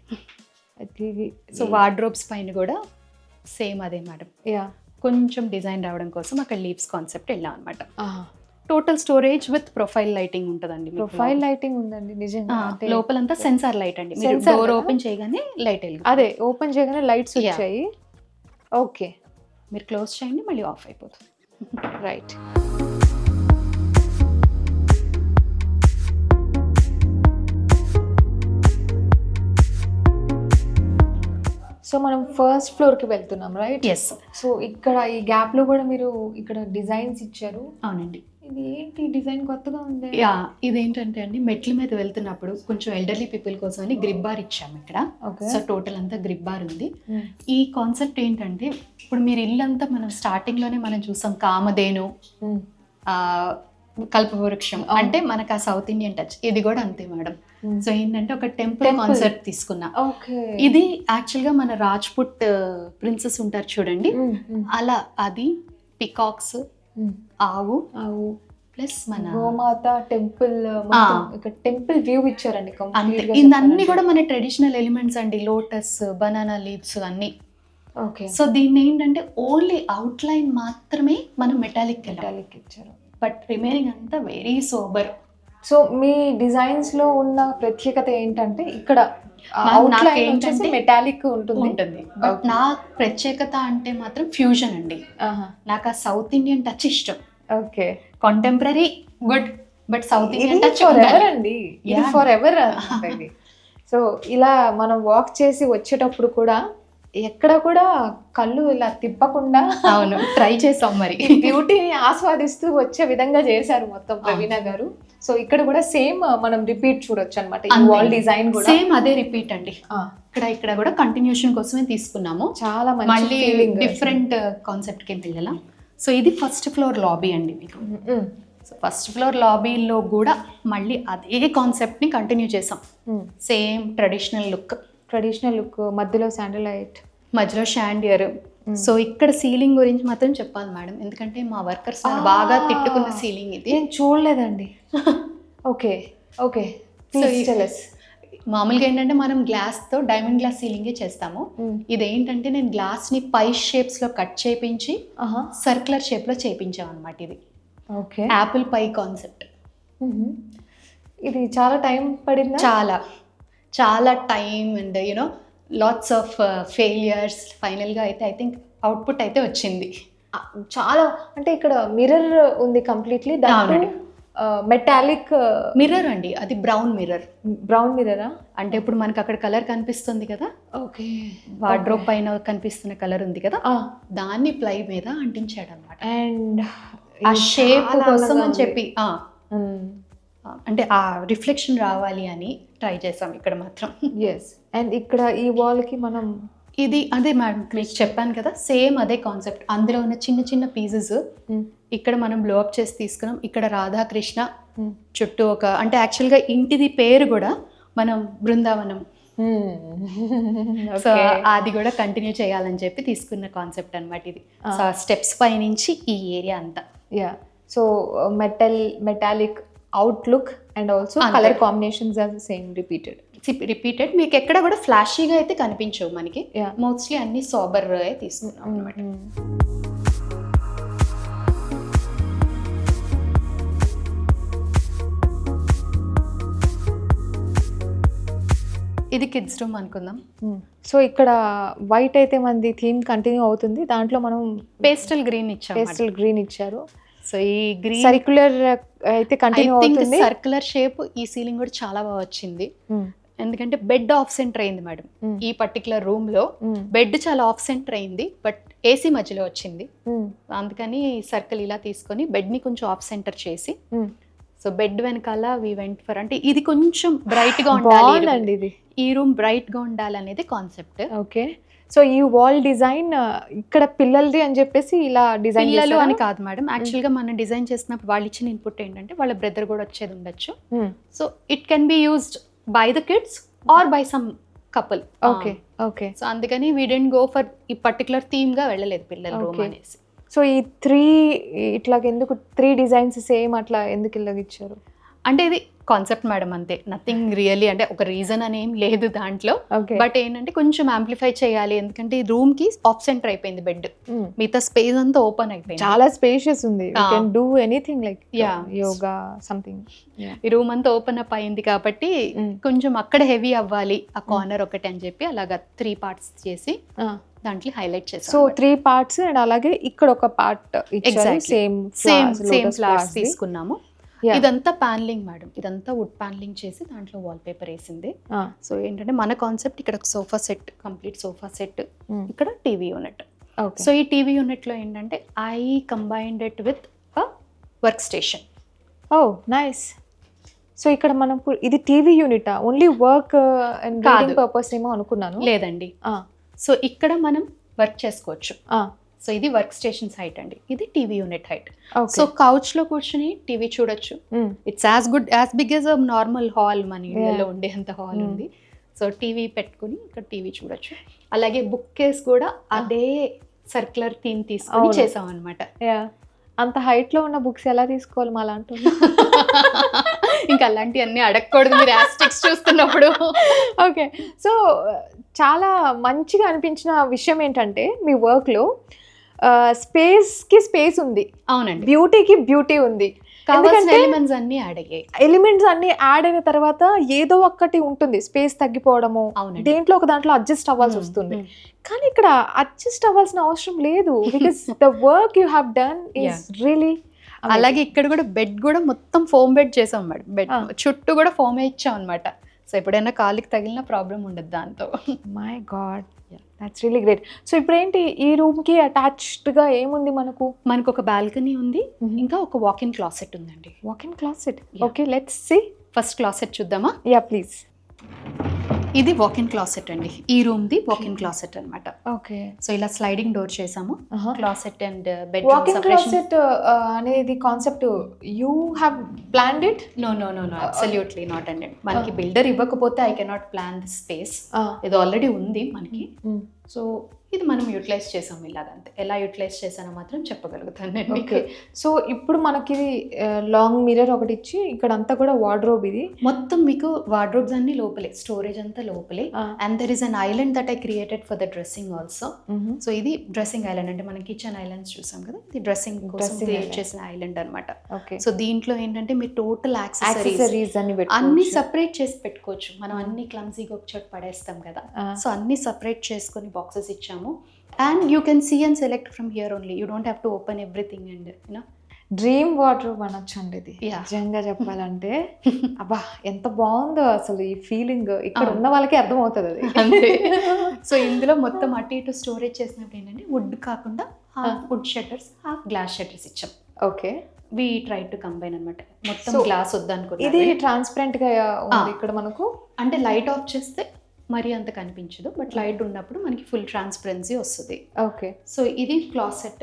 సో వార్డ్రోబ్స్ పైన కూడా సేమ్ అదే మేడం, యా కొంచెం డిజైన్ రావడం కోసం అక్కడ లీవ్స్ కాన్సెప్ట్ వెళ్ళాం అనమాట. Total storage with profile lighting ఉంటుందండి. ప్రొఫైల్ లైటింగ్ ఉందండి నిజంగా. లోపలంతా సెన్సార్ లైట్ అండి, డోర్ ఓపెన్ చేయగానే లైట్ వెళ్ళి, అదే ఓపెన్ చేయగానే లైట్స్ వచ్చాయి. ఓకే, మీరు క్లోజ్ చేయండి మళ్ళీ ఆఫ్ అయిపోతుంది. రైట్. సో మనం ఫస్ట్ ఫ్లోర్కి వెళ్తున్నాం, రైట్? ఎస్. సో ఇక్కడ ఈ గ్యాప్లో కూడా మీరు ఇక్కడ డిజైన్స్ ఇచ్చారు. అవునండి. ఇది ఏంటి డిజైన్ కొత్తగా ఉంది? యా, ఇదేంటంటే అండి మెట్ల మీద వెళ్తున్నప్పుడు కొంచెం ఎల్డర్లీ పీపుల్ కోసం అని గ్రిప్ బార్ ఇచ్చాము ఇక్కడ. సో టోటల్ అంతా గ్రిప్ బార్ ఉంది. ఈ కాన్సెప్ట్ ఏంటంటే ఇప్పుడు మీరు ఇల్లంతా మనం స్టార్టింగ్లోనే మనం చూసాం కామధేను, కల్పవృక్షం, అంటే మనకు ఆ సౌత్ ఇండియన్ టచ్. ఇది కూడా అంతే మేడం. సో ఏంటంటే ఒక టెంపుల్ కాన్సెప్ట్ తీసుకున్నా. ఇది యాక్చువల్గా మన రాజ్పుట్ ప్రిన్సెస్ ఉంటారు చూడండి, అలా అది పికాక్స్, ఆవు ప్లస్ మన గోమాత టెంపుల్, టెంపుల్ వ్యూ ఇచ్చారండి. అంతే, ఇవన్నీ కూడా మన ట్రెడిషనల్ ఎలిమెంట్స్ అండి, లోటస్, బనానా లీవ్స్ అన్ని. ఓకే. సో దీన్ని ఏంటంటే ఓన్లీ అవుట్ లైన్ మాత్రమే మనం మెటాలిక్ ఇచ్చారు, బట్ రిమైనింగ్ అంతా వెరీ సోబర్. సో మీ డిజైన్స్ లో ఉన్న ప్రత్యేకత ఏంటంటే ఇక్కడ మెటాలిక్ ఉంటుంది. బట్ నా ప్రత్యేకత అంటే మాత్రం ఫ్యూజన్ అండి. నాకు ఆ సౌత్ ఇండియన్ టచ్ ఇష్టం. Okay. Contemporary good, but south Indian touch అండి, ఇది ఫర్ ఎవర్. సో ఇలా మనం వాక్ చేసి వచ్చేటప్పుడు కూడా ఎక్కడ కూడా కళ్ళు ఇలా తిప్పకుండా, అవును, ట్రై చేసాం మరి, బ్యూటీని ఆస్వాదిస్తూ వచ్చే విధంగా చేశారు మొత్తం ప్రవీణ గారు. సో ఇక్కడ కూడా సేమ్ మనం రిపీట్ చూడొచ్చు అనమాట. వాల్ డిజైన్ కూడా సేమ్ అదే రిపీట్ అండి. ఇక్కడ కూడా కంటిన్యూషన్ కోసమే తీసుకున్నాము. చాలా మళ్ళీ డిఫరెంట్ కాన్సెప్ట్ కి వెళ్ళాలా. సో ఇది ఫస్ట్ ఫ్లోర్ లాబీ అండి మీకు. సో ఫస్ట్ ఫ్లోర్ లాబీలో కూడా మళ్ళీ అదే కాన్సెప్ట్ ని కంటిన్యూ చేసాం. సేమ్ ట్రెడిషనల్ లుక్, మధ్యలో శాండిలైట్, మధ్యలో షాండియర్. సో ఇక్కడ సీలింగ్ గురించి మాత్రం చెప్పాలి మేడం, ఎందుకంటే మా వర్కర్స్ బాగా తిట్టుకున్న సీలింగ్ ఇది. నేను చూడలేదండి. ఓకే. మామూలుగా ఏంటంటే మనం గ్లాస్తో డైమండ్ గ్లాస్ సీలింగే చేస్తాము. ఇదేంటంటే నేను గ్లాస్ని పై షేప్స్లో కట్ చేయించి సర్క్యులర్ షేప్లో చేయించాం అనమాట. ఇది ఓకే, యాపిల్ పై కాన్సెప్ట్. ఇది చాలా టైం పడింది, చాలా time and you know lots of failures. ఫైనల్గా అయితే ఐ థింక్ అవుట్పుట్ అయితే వచ్చింది. చాలా అంటే ఇక్కడ మిర్రర్ ఉంది కంప్లీట్లీ, మెటాలిక్ మిర్రర్ అండి, అది బ్రౌన్ మిర్రరా? అంటే ఇప్పుడు మనకి అక్కడ కలర్ కనిపిస్తుంది కదా, ఓకే, వార్డ్రోబ్ పైన కనిపిస్తున్న కలర్ ఉంది కదా, దాన్ని ప్లై మీద అంటించాడు అనమాట. అండ్ ఆ షేప్ కోసం అని చెప్పి అంటే ఆ రిఫ్లెక్షన్ రావాలి అని ట్రై చేసాం ఇక్కడ మాత్రం. ఎస్. అండ్ ఇక్కడ ఈ వాల్కి మనం ఇది అదే మేడం మీకు చెప్పాను కదా, సేమ్ అదే కాన్సెప్ట్. అందులో ఉన్న చిన్న చిన్న పీసెస్ ఇక్కడ మనం బ్లో అప్ చేసి తీసుకున్నాం. ఇక్కడ రాధాకృష్ణ చుట్టూ ఒక, అంటే యాక్చువల్గా ఇంటిది పేరు కూడా మనం బృందావనం. సో అది కూడా కంటిన్యూ చేయాలని చెప్పి తీసుకున్న కాన్సెప్ట్ అనమాట ఇది. సో స్టెప్స్ పై నుంచి ఈ ఏరియా అంతా. Yeah. So metallic outlook and also colour combinations are same repeated. మీకు ఎక్కడ కూడా ఫ్లాషీగా అయితే కనిపించవు మనకి, మోస్ట్లీ అన్ని సోబర్ తీసుకున్నాం అనమాట. ఇది కిడ్స్ రూమ్ అనుకుందాం. సో ఇక్కడ వైట్ అయితే మనది థీమ్ కంటిన్యూ అవుతుంది, దాంట్లో మనం పేస్టల్ గ్రీన్ ఇచ్చారు. సో ఈ గ్రీన్ సర్క్యులర్ అయితే కంటిన్యూ అవుతుంది. సర్క్యులర్ షేప్ ఈ సీలింగ్ కూడా చాలా బాగా వచ్చింది. ఎందుకంటే బెడ్ ఆఫ్ సెంటర్ అయింది మేడం. ఈ పర్టికులర్ రూమ్ లో బెడ్ చాలా ఆఫ్ సెంటర్ అయింది, బట్ ఏసీ మధ్యలో వచ్చింది. అందుకని సర్కిల్ ఇలా తీసుకొని బెడ్ ని కొంచెం ఆఫ్ సెంటర్ చేసి, సో బెడ్ వెనకాల వి వెంట్ ఫర్, అంటే ఇది కొంచెం బ్రైట్ గా ఉండాలి, ఇది ఈ రూమ్ బ్రైట్ గా ఉండాలి అనేది కాన్సెప్ట్. ఓకే. సో ఈ వాల్ డిజైన్ ఇక్కడ పిల్లలది అని చెప్పేసి ఇలా డిజైన్ పిల్లలు అని కాదు మేడం, యాక్చువల్ గా మనం డిజైన్ చేసినప్పుడు వాళ్ళు ఇచ్చిన ఇన్పుట్ ఏంటంటే వాళ్ళ బ్రదర్ కూడా వచ్చేది ఉండొచ్చు. So it can be used by the kids or by some couple. Okay okay. So అందుకని వీ డెంట్ గో ఫర్ ఈ పర్టికులర్ థీమ్ గా వెళ్ళలేదు పిల్లల రూమ్ అనేసి. సో ఈ 3 ఇట్లా ఎందుకు 3 డిజైన్స్ సేమ్ అట్లా ఎందుకు ఇలాగ ఇచ్చారు? అంటే ఇది కాన్సెప్ట్ మేడం, అంతే, నథింగ్ రియల్లీ, అంటే ఒక రీజన్ అని ఏం లేదు దాంట్లో. బట్ ఏంటంటే కొంచెం యాంప్లిఫై చేయాలి, ఎందుకంటే ఈ రూమ్ కి ఆఫ్ సెంటర్ అయిపోయింది బెడ్, మిగతా స్పేస్ అంతా ఓపెన్ అయిపోయింది, చాలా స్పేషియస్ ఉంది, you can do anything like yoga something. ఈ రూమ్ అంతా ఓపెన్ అప్ అయింది కాబట్టి కొంచెం అక్కడ హెవీ అవ్వాలి ఆ కార్నర్ ఒకటి అని చెప్పి అలాగా 3 పార్ట్స్ చేసి దాంట్లో హైలైట్ చేసాం. సో 3 పార్ట్స్ అండ్ అలాగే ఇక్కడ ఒక పార్ట్ ఇచ్చారు, సేమ్ ఫ్లవర్స్ తీసుకున్నాము. ఇదంతా ప్యానలింగ్ మేడం, ఇదంతా వుడ్ ప్యానలింగ్ చేసి దాంట్లో వాల్ పేపర్ వేసింది. సో ఏంటంటే మన కాన్సెప్ట్ ఇక్కడ sofa set, complete sofa set, ఇక్కడ టీవీ యూనిట్. సో ఈ టీవీ యూనిట్ లో ఏంటంటే I combined it with work station. Oh nice. So ఇక్కడ మనం ఇది టీవీ యూనిటా? Only work and reading purpose ఏమో అనుకున్నాను. లేదండి, సో ఇక్కడ మనం వర్క్ చేసుకోవచ్చు. సో ఇది వర్క్ స్టేషన్స్ హైట్ అండి, ఇది TV unit height. So couch లో కూర్చొని టీవీ చూడొచ్చు. It's as big as normal hall, మన ఇళ్ళలో ఉండే అంత హాల్ ఉంది. సో టీవీ పెట్టుకుని ఇక్కడ టీవీ చూడొచ్చు. అలాగే బుక్ కేస్ కూడా అదే సర్క్యులర్ థీమ్ తీసుకొని చేసాం అనమాట. అంత హైట్ లో ఉన్న బుక్స్ ఎలా తీసుకోవాలి మా లాంటి? ఇంకా అలాంటివన్నీ అడగకూడదు మీరు యాస్టిక్స్ చూస్తున్నప్పుడు. ఓకే. సో చాలా మంచిగా అనిపించిన విషయం ఏంటంటే మీ వర్క్ లో స్పేస్ కి స్పేస్ ఉంది, అవునండి, బ్యూటీకి బ్యూటీ ఉంది. ఎలిమెంట్స్ అన్ని యాడ్ అయిన తర్వాత ఏదో ఒక్కటి ఉంటుంది, స్పేస్ తగ్గిపోవడము, దేంట్లో ఒక దాంట్లో అడ్జస్ట్ అవ్వాల్సి వస్తుంది. కానీ ఇక్కడ అడ్జస్ట్ అవ్వాల్సిన అవసరం లేదు, because the work you have done is really. అలాగే ఇక్కడ కూడా బెడ్ కూడా మొత్తం ఫోమ్ బెడ్ చేసాం మేడం, బెడ్ చుట్టూ కూడా ఫోమే ఇచ్చాం అనమాట. సో ఎప్పుడైనా కాలికి తగిలిన ప్రాబ్లం ఉండదు దాంతో. My God, that's really great. So ఇప్పుడు ఏంటి ఈ రూమ్ కి అటాచ్డ్ గా ఏముంది? మనకు ఒక బాల్కనీ ఉంది, ఇంకా ఒక వాక్-ఇన్ క్లాసెట్ ఉందండి. Walk in closet, okay, let's see. First closet చూద్దామా? Yeah please. ఇది వాక్-ఇన్ క్లాసెట్ అండి, ఈ రూమ్ ది వాక్-ఇన్ క్లాసెట్ అన్నమాట. ఓకే. సో ఇలా స్లైడింగ్ డోర్ చేసాము, closet and bed walk in closet అనేది concept you have planned it? No absolutely not అండి. మనకి బిల్డర్ ఇవ్వకపోతే I cannot plan the space, ఇది ఆల్రెడీ ఉంది మనకి. సో ఇది మనం యూటిలైజ్ చేసాము ఇలాగంతే. ఎలా యూటిలైజ్ చేసానో మాత్రం చెప్పగలుగుతాను నేను. ఓకే. సో ఇప్పుడు మనకి లాంగ్ మిర్రర్ ఒకటి ఇచ్చి ఇక్కడ అంతా కూడా వార్డ్రోబ్, ఇది మొత్తం మీకు వార్డ్రోబ్స్ అన్ని లోపలే, స్టోరేజ్ అంతా లోపలే. And there is an island that I created for the dressing also. So ఇది డ్రెస్సింగ్ ఐలాండ్, అంటే మనం కిచెన్ ఐలాండ్స్ చూసాం కదా, ఇది డ్రెస్సింగ్ కోసం క్రియేట్ చేసిన ఐలాండ్ అనమాట. సో దీంట్లో ఏంటంటే మీరు టోటల్ యాక్సెసరీస్ అన్ని సపరేట్ చేసి పెట్టుకోవచ్చు. మనం అన్ని క్లమ్జీగా ఒక చోట పడేస్తాం కదా, సో అన్ని సపరేట్ చేసుకొని బాక్సెస్ ఇచ్చాము. And you can see and select from here only. You don't have to open everything and you know. Dream wardrobe అనొచ్చండి ఇది నిజంగా చెప్పాలంటే. అబ్బా ఎంత బాగుందో అసలు ఈ ఫీలింగ్, ఇక్కడ ఉన్న వాళ్ళకి అర్థం అవుతుంది అది అంతే. సో ఇందులో మొత్తం అటు ఇటు స్టోరేజ్ చేసినప్పుడు ఏంటంటే వుడ్ కాకుండా half wood shutters, half glass shutters ఇచ్చాం. Okay. We try to combine అనమాట. మొత్తం గ్లాస్ వద్దనుకో, ఇది ట్రాన్స్పరెంట్ గా ఉంది ఇక్కడ మనకు, అంటే లైట్ ఆఫ్ చేస్తే మరి అంత కనిపించదు, బట్ లైట్ ఉన్నప్పుడు మనకి ఫుల్ ట్రాన్స్పరెన్సీ వస్తుంది. ఓకే. సో ఇది క్లాసెట్.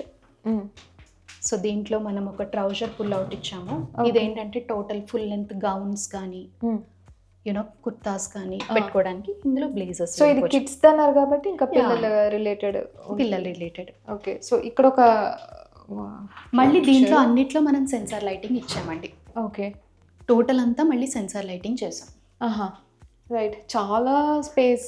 సో దీంట్లో మనం ఒక ట్రౌజర్ పుల్ అవుట్ ఇచ్చాము. ఇదేంటంటే టోటల్ ఫుల్ లెంత్ గౌన్స్ కానీ యూనో కుర్తాస్ కానీ పెట్టుకోవడానికి. ఇందులో బ్లేజర్స్. సో ఇది కిడ్స్ అన్నారు కాబట్టి ఇంకా పిల్లల రిలేటెడ్. ఓకే. సో ఇక్కడ ఒక మళ్ళీ దీంట్లో అన్నిట్లో మనం సెన్సార్ లైటింగ్ ఇచ్చామండి. ఓకే. టోటల్ అంతా మళ్ళీ సెన్సార్ లైటింగ్ చేసాం. రైట్. చాలా స్పేస్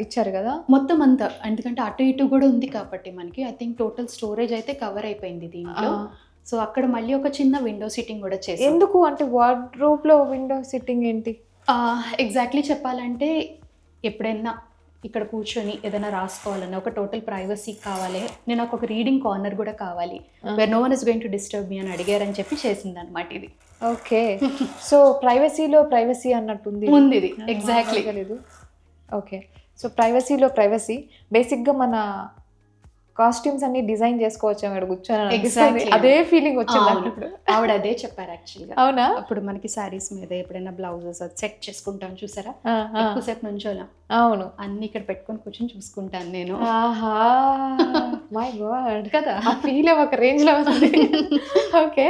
ఇచ్చారు కదా మొత్తం అంతా, ఎందుకంటే అటు ఇటు కూడా ఉంది కాబట్టి మనకి ఐ థింక్ టోటల్ స్టోరేజ్ అయితే కవర్ అయిపోయింది దీంట్లో. సో అక్కడ మళ్ళీ ఒక చిన్న విండో సిట్టింగ్ కూడా చేసాం. ఎందుకు అంటే వార్డ్రోబ్ లో విండో సిట్టింగ్ ఏంటి? ఎగ్జాక్ట్లీ చెప్పాలంటే ఎప్పుడైనా ఇక్కడ కూర్చొని ఏదైనా రాసుకోవాలన్నా ఒక టోటల్ ప్రైవసీ కావాలి, నేను నాకు ఒక రీడింగ్ కార్నర్ కూడా కావాలి, where no one is going to disturb me అని అడిగారని చెప్పి చేసింది అనమాట ఇది. ఓకే, సో ప్రైవసీలో ప్రైవసీ అన్నట్టుంది ఉంది ఇది ఎగ్జాక్ట్లీ. లేదు ఓకే, సో ప్రైవసీలో ప్రైవసీ. బేసిక్గా మన కాస్ట్యూమ్స్ అన్ని డిజైన్ చేసుకోవచ్చు అక్కడ కూర్చొని. Exactly. అదే ఫీలింగ్ వచ్చింది ఇప్పుడు. ఆవిడ అదే చెప్పారు యాక్చువల్గా. అవునా? అప్పుడు మనకి శారీస్ మీద ఎప్పుడైనా బ్లౌజెస్ సెట్ చేసుకుంటాం చూసారా, ఆ, ఆ. ఎక్కువసేపు నుంచోలా, అవును. అన్ని ఇక్కడ పెట్టుకొని కూర్చొని చూసుకుంటాను నేను. ఆహా, మై గాడ్ కదా, ఆ ఫీల్ ఒక రేంజ్ లో ఉంది. Okay,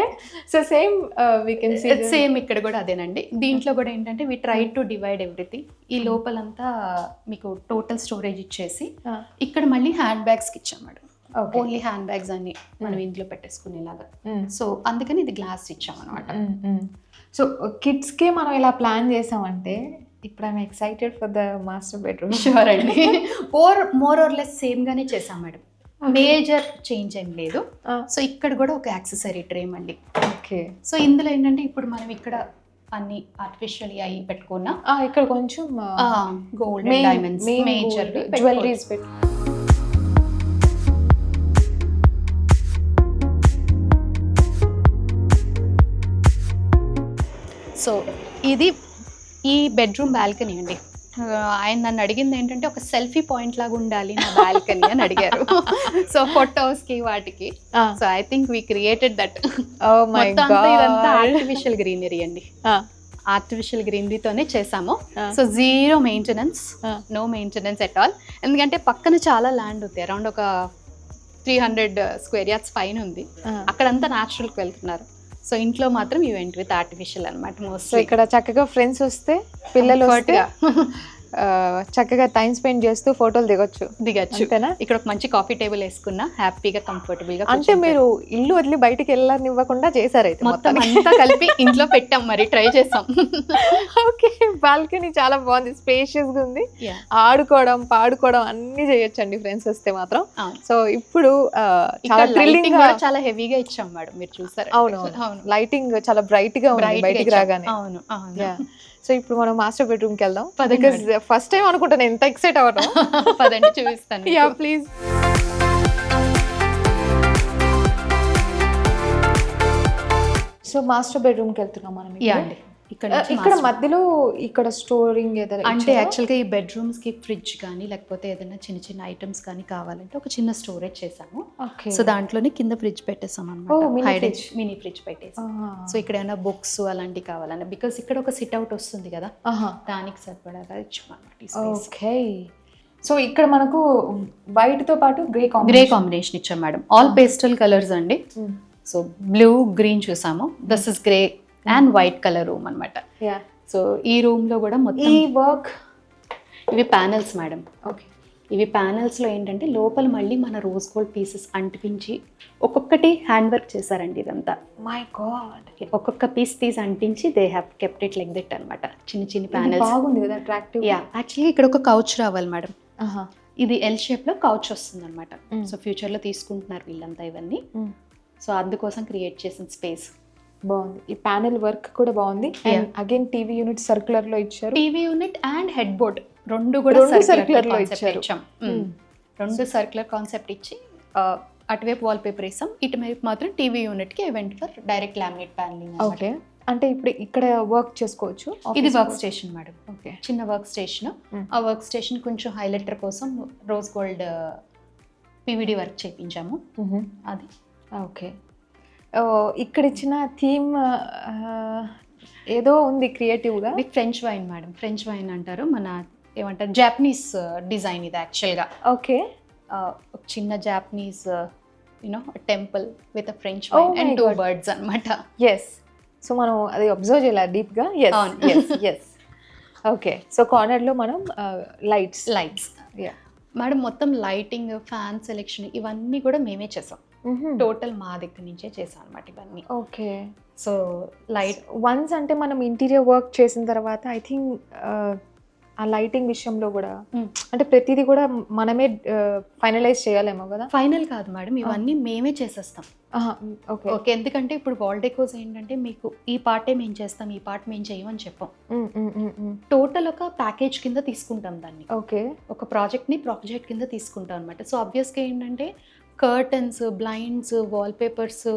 so same we can see same ఇక్కడ కూడా అదేనండి. దీంట్లో కూడా ఏంటంటే we try to divide everything. ఈ లోపలంతా మీకు టోటల్ స్టోరేజ్ ఇచ్చేసి ఇక్కడ మళ్ళీ హ్యాండ్ బ్యాగ్స్కి ఇచ్చాం మేడం. ఓన్లీ హ్యాండ్ బ్యాగ్స్ అన్ని మనం ఇంట్లో పెట్టేసుకునేలాగా. సో అందుకని ఇది గ్లాస్ ఇచ్చాం అనమాట. సో కిడ్స్కే మనం ఇలా ప్లాన్ చేసామంటే ఇప్పుడు I'm excited for the master bedroom. Sure అండి. మోర్ ఆర్ లెస్ సేమ్ గానే చేసాం మేడం, మేజర్ చేంజ్ ఏం లేదు. సో ఇక్కడ కూడా ఒక యాక్సెసరీ ట్రే అండి. ఓకే, సో ఇందులో ఏంటంటే ఇప్పుడు మనం ఇక్కడ అన్ని ఆర్టిఫిషియల్ అయ్యి పెట్టుకున్నా, ఇక్కడ కొంచెం గోల్డ్ డైమండ్స్ మేజర్ జ్యువెలరీస్ పెట్టి. సో ఇది ఈ బెడ్రూమ్ బాల్కనీ అండి. ఆయన నన్ను అడిగింది ఏంటంటే ఒక సెల్ఫీ పాయింట్ లాగా ఉండాలి నా బాల్కనీ అని అడిగారు. సో ఫొటోస్కి వాటికి. So I think we created that. ఇదంతా ఆర్టిఫిషియల్ గ్రీనరీ అండి, ఆర్టిఫిషియల్ గ్రీనరీతోనే చేసాము. So zero maintenance, no maintenance at all. ఎందుకంటే పక్కన చాలా ల్యాండ్ ఉంది, అరౌండ్ ఒక 300 స్క్వేర్ యార్డ్స్ పైన ఉంది. అక్కడంతా న్యాచురల్కి వెళ్తున్నారు. సో ఇంట్లో మాత్రం ఈవెంట్ విత్ ఆర్టిఫిషియల్ అనమాట మోస్ట్. సో ఇక్కడ చక్కగా ఫ్రెండ్స్ వస్తే, పిల్లలు వస్తే చక్కగా టైం స్పెండ్ చేస్తూ ఫోటోలు దిగొచ్చు. అంతేనా? ఇక్కడ ఒక మంచి కాఫీ టేబుల్ వేసుకున్నా హ్యాపీగా కంఫర్టబుల్ గా. అంటే మీరు ఇల్లు వదిలి బయటికి వెళ్ళనివ్వకుండా చేశారు అయితే మొత్తం అంతా కలిపి ఇంట్లో పెట్టాం, మరి ట్రై చేసాం. ఓకే, బాల్కనీ చాలా బాగుంది, స్పేషియస్ గా ఉంది. ఆడుకోవడం పాడుకోవడం అన్ని చేయొచ్చండి ఫ్రెండ్స్ వస్తే మాత్రం. సో ఇప్పుడు చాలా థ్రిల్లింగ్ గా, చాలా హెవీగా ఇచ్చాం మేడం, మీరు చూసారు. అవును, లైటింగ్ చాలా బ్రైట్ గా ఉంది బయటికి రాగానే. అవును. సో ఇప్పుడు మనం మాస్టర్ బెడ్రూమ్ కి వెళ్దాం. బికాజ్ ఫస్ట్ టైం అనుకుంటాను ఎంత ఎక్సైట్ అవ్వడం. పదండి చూపిస్తాను. Yeah please. So master bedroom కి వెళ్తున్నాం మనం. యా అండి. ఇక్కడ మధ్యలో ఇక్కడ స్టోరింగ్ అంటే యాక్చువల్గా ఈ బెడ్రూమ్స్ కి ఫ్రిడ్జ్ కానీ లేకపోతే ఏదైనా చిన్న చిన్న ఐటమ్స్ కానీ కావాలంటే ఒక చిన్న స్టోరేజ్ చేసాము. సో దాంట్లోనే కింద ఫ్రిడ్జ్ పెట్టేసాం అనమాట, మినీ ఫ్రిడ్జ్ పెట్టేసి. సో ఇక్కడ ఏమైనా బుక్స్ అలాంటివి కావాలన్నా, బికాస్ ఇక్కడ ఒక సిట్ అవుట్ వస్తుంది కదా, దానికి సరిపడాగా ఇచ్చామన్నమాట. ఓకే, సో ఇక్కడ మనకు వైట్తో పాటు గ్రే కాంబినేషన్ ఇచ్చాం మేడం. ఆల్ పేస్టల్ కలర్స్ అండి. సో బ్లూ గ్రీన్ చూసాము, this is grey and white colour room అనమాట. సో ఈ రూమ్ లో కూడా మొత్తం ఈ వర్క్, ఇవి ప్యానెల్స్ మేడం. ఓకే, ఇవి ప్యానెల్స్ లో ఏంటంటే లోపల మళ్ళీ మన రోజ్ గోల్డ్ పీసెస్ అంటించి ఒక్కొక్కటి హ్యాండ్ వర్క్ చేశారండి ఇదంతా. మై గాడ్, ఒక్కొక్క పీస్ తీసి అంటించి they have kept it like that అనమాట. చిన్న చిన్న ప్యానెల్స్. బాగుంది కదా, అట్రాక్టివ్. యా, యాక్చువల్లీ ఇక్కడ ఒక కౌచ్ రావాలి మేడం. ఇది ఎల్ షేప్ లో కౌచ్ వస్తుంది అనమాట. సో ఫ్యూచర్ లో తీసుకుంటున్నారు వీళ్ళంతా ఇవన్నీ. సో అందుకోసం క్రియేట్ చేసిన స్పేస్ బాగుంది. ఈ ప్యానెల్ వర్క్ కూడా బాగుంది. అగైన్ టీవీ యూనిట్ సర్క్యులర్ లో ఇచ్చారు. TV unit and head board రెండు కూడా సర్క్యులర్ లో ఇచ్చారు. రెండు సర్క్యులర్ కాన్సెప్ట్ ఇచ్చి అటువైపు వాల్ పేపర్ వేసాం, ఇటువైపు మాత్రం టీవీ యూనిట్ కి event for direct laminate panelling. Okay, అంటే ఇప్పుడు ఇక్కడ వర్క్ చేసుకోవచ్చు. ఇది వర్క్ స్టేషన్ మేడం. ఓకే, చిన్న వర్క్ స్టేషన్. ఆ వర్క్ స్టేషన్ కొంచెం హైలైటర్ కోసం రోజ్ గోల్డ్ పివిడి వర్క్ చేయించాము. అది ఓకే. ఇక్కడ ఇచ్చిన థీమ్ ఏదో ఉంది క్రియేటివ్గా. ఇది French wine madam. French wine అంటారు, మన ఏమంటారు జాపనీస్ డిజైన్ ఇది యాక్చువల్గా. ఓకే, ఒక చిన్న Japanese you know temple with a French wine and 2 birds అనమాట. ఎస్, సో మనం అది అబ్జర్వ్ చేయాలి డీప్గా. ఎస్. ఓకే, సో కార్నర్లో మనం లైట్స్ మేడం, మొత్తం లైటింగ్, ఫ్యాన్ సెలెక్షన్ ఇవన్నీ కూడా మేమే చేసాం. టోటల్ మా దగ్గర నుంచే చేసాం అనమాట ఇవన్నీ. ఓకే, సో లైట్ వన్స్ అంటే మనం ఇంటీరియర్ వర్క్ చేసిన తర్వాత ఐ థింక్ ఆ లైటింగ్ విషయంలో కూడా Mm. అంటే ప్రతిదీ కూడా మనమే ఫైనలైజ్ చేయాలేమో కదా. ఫైనల్ కాదు మేడం, ఇవన్నీ మేమే చేసేస్తాం. ఓకే. ఓకే, ఎందుకంటే ఇప్పుడు వాల్ డెకోస్ ఏంటంటే మీకు ఈ పార్టే మేము చేస్తాం, ఈ పార్ట్ మేము చేయమని చెప్పాం. టోటల్ ఒక ప్యాకేజ్ కింద తీసుకుంటాం దాన్ని. ఓకే. ఒక ప్రాజెక్ట్ కింద తీసుకుంటాం అనమాట. సో ఆబ్వియస్గా ఏంటంటే curtains, blinds, wall papers,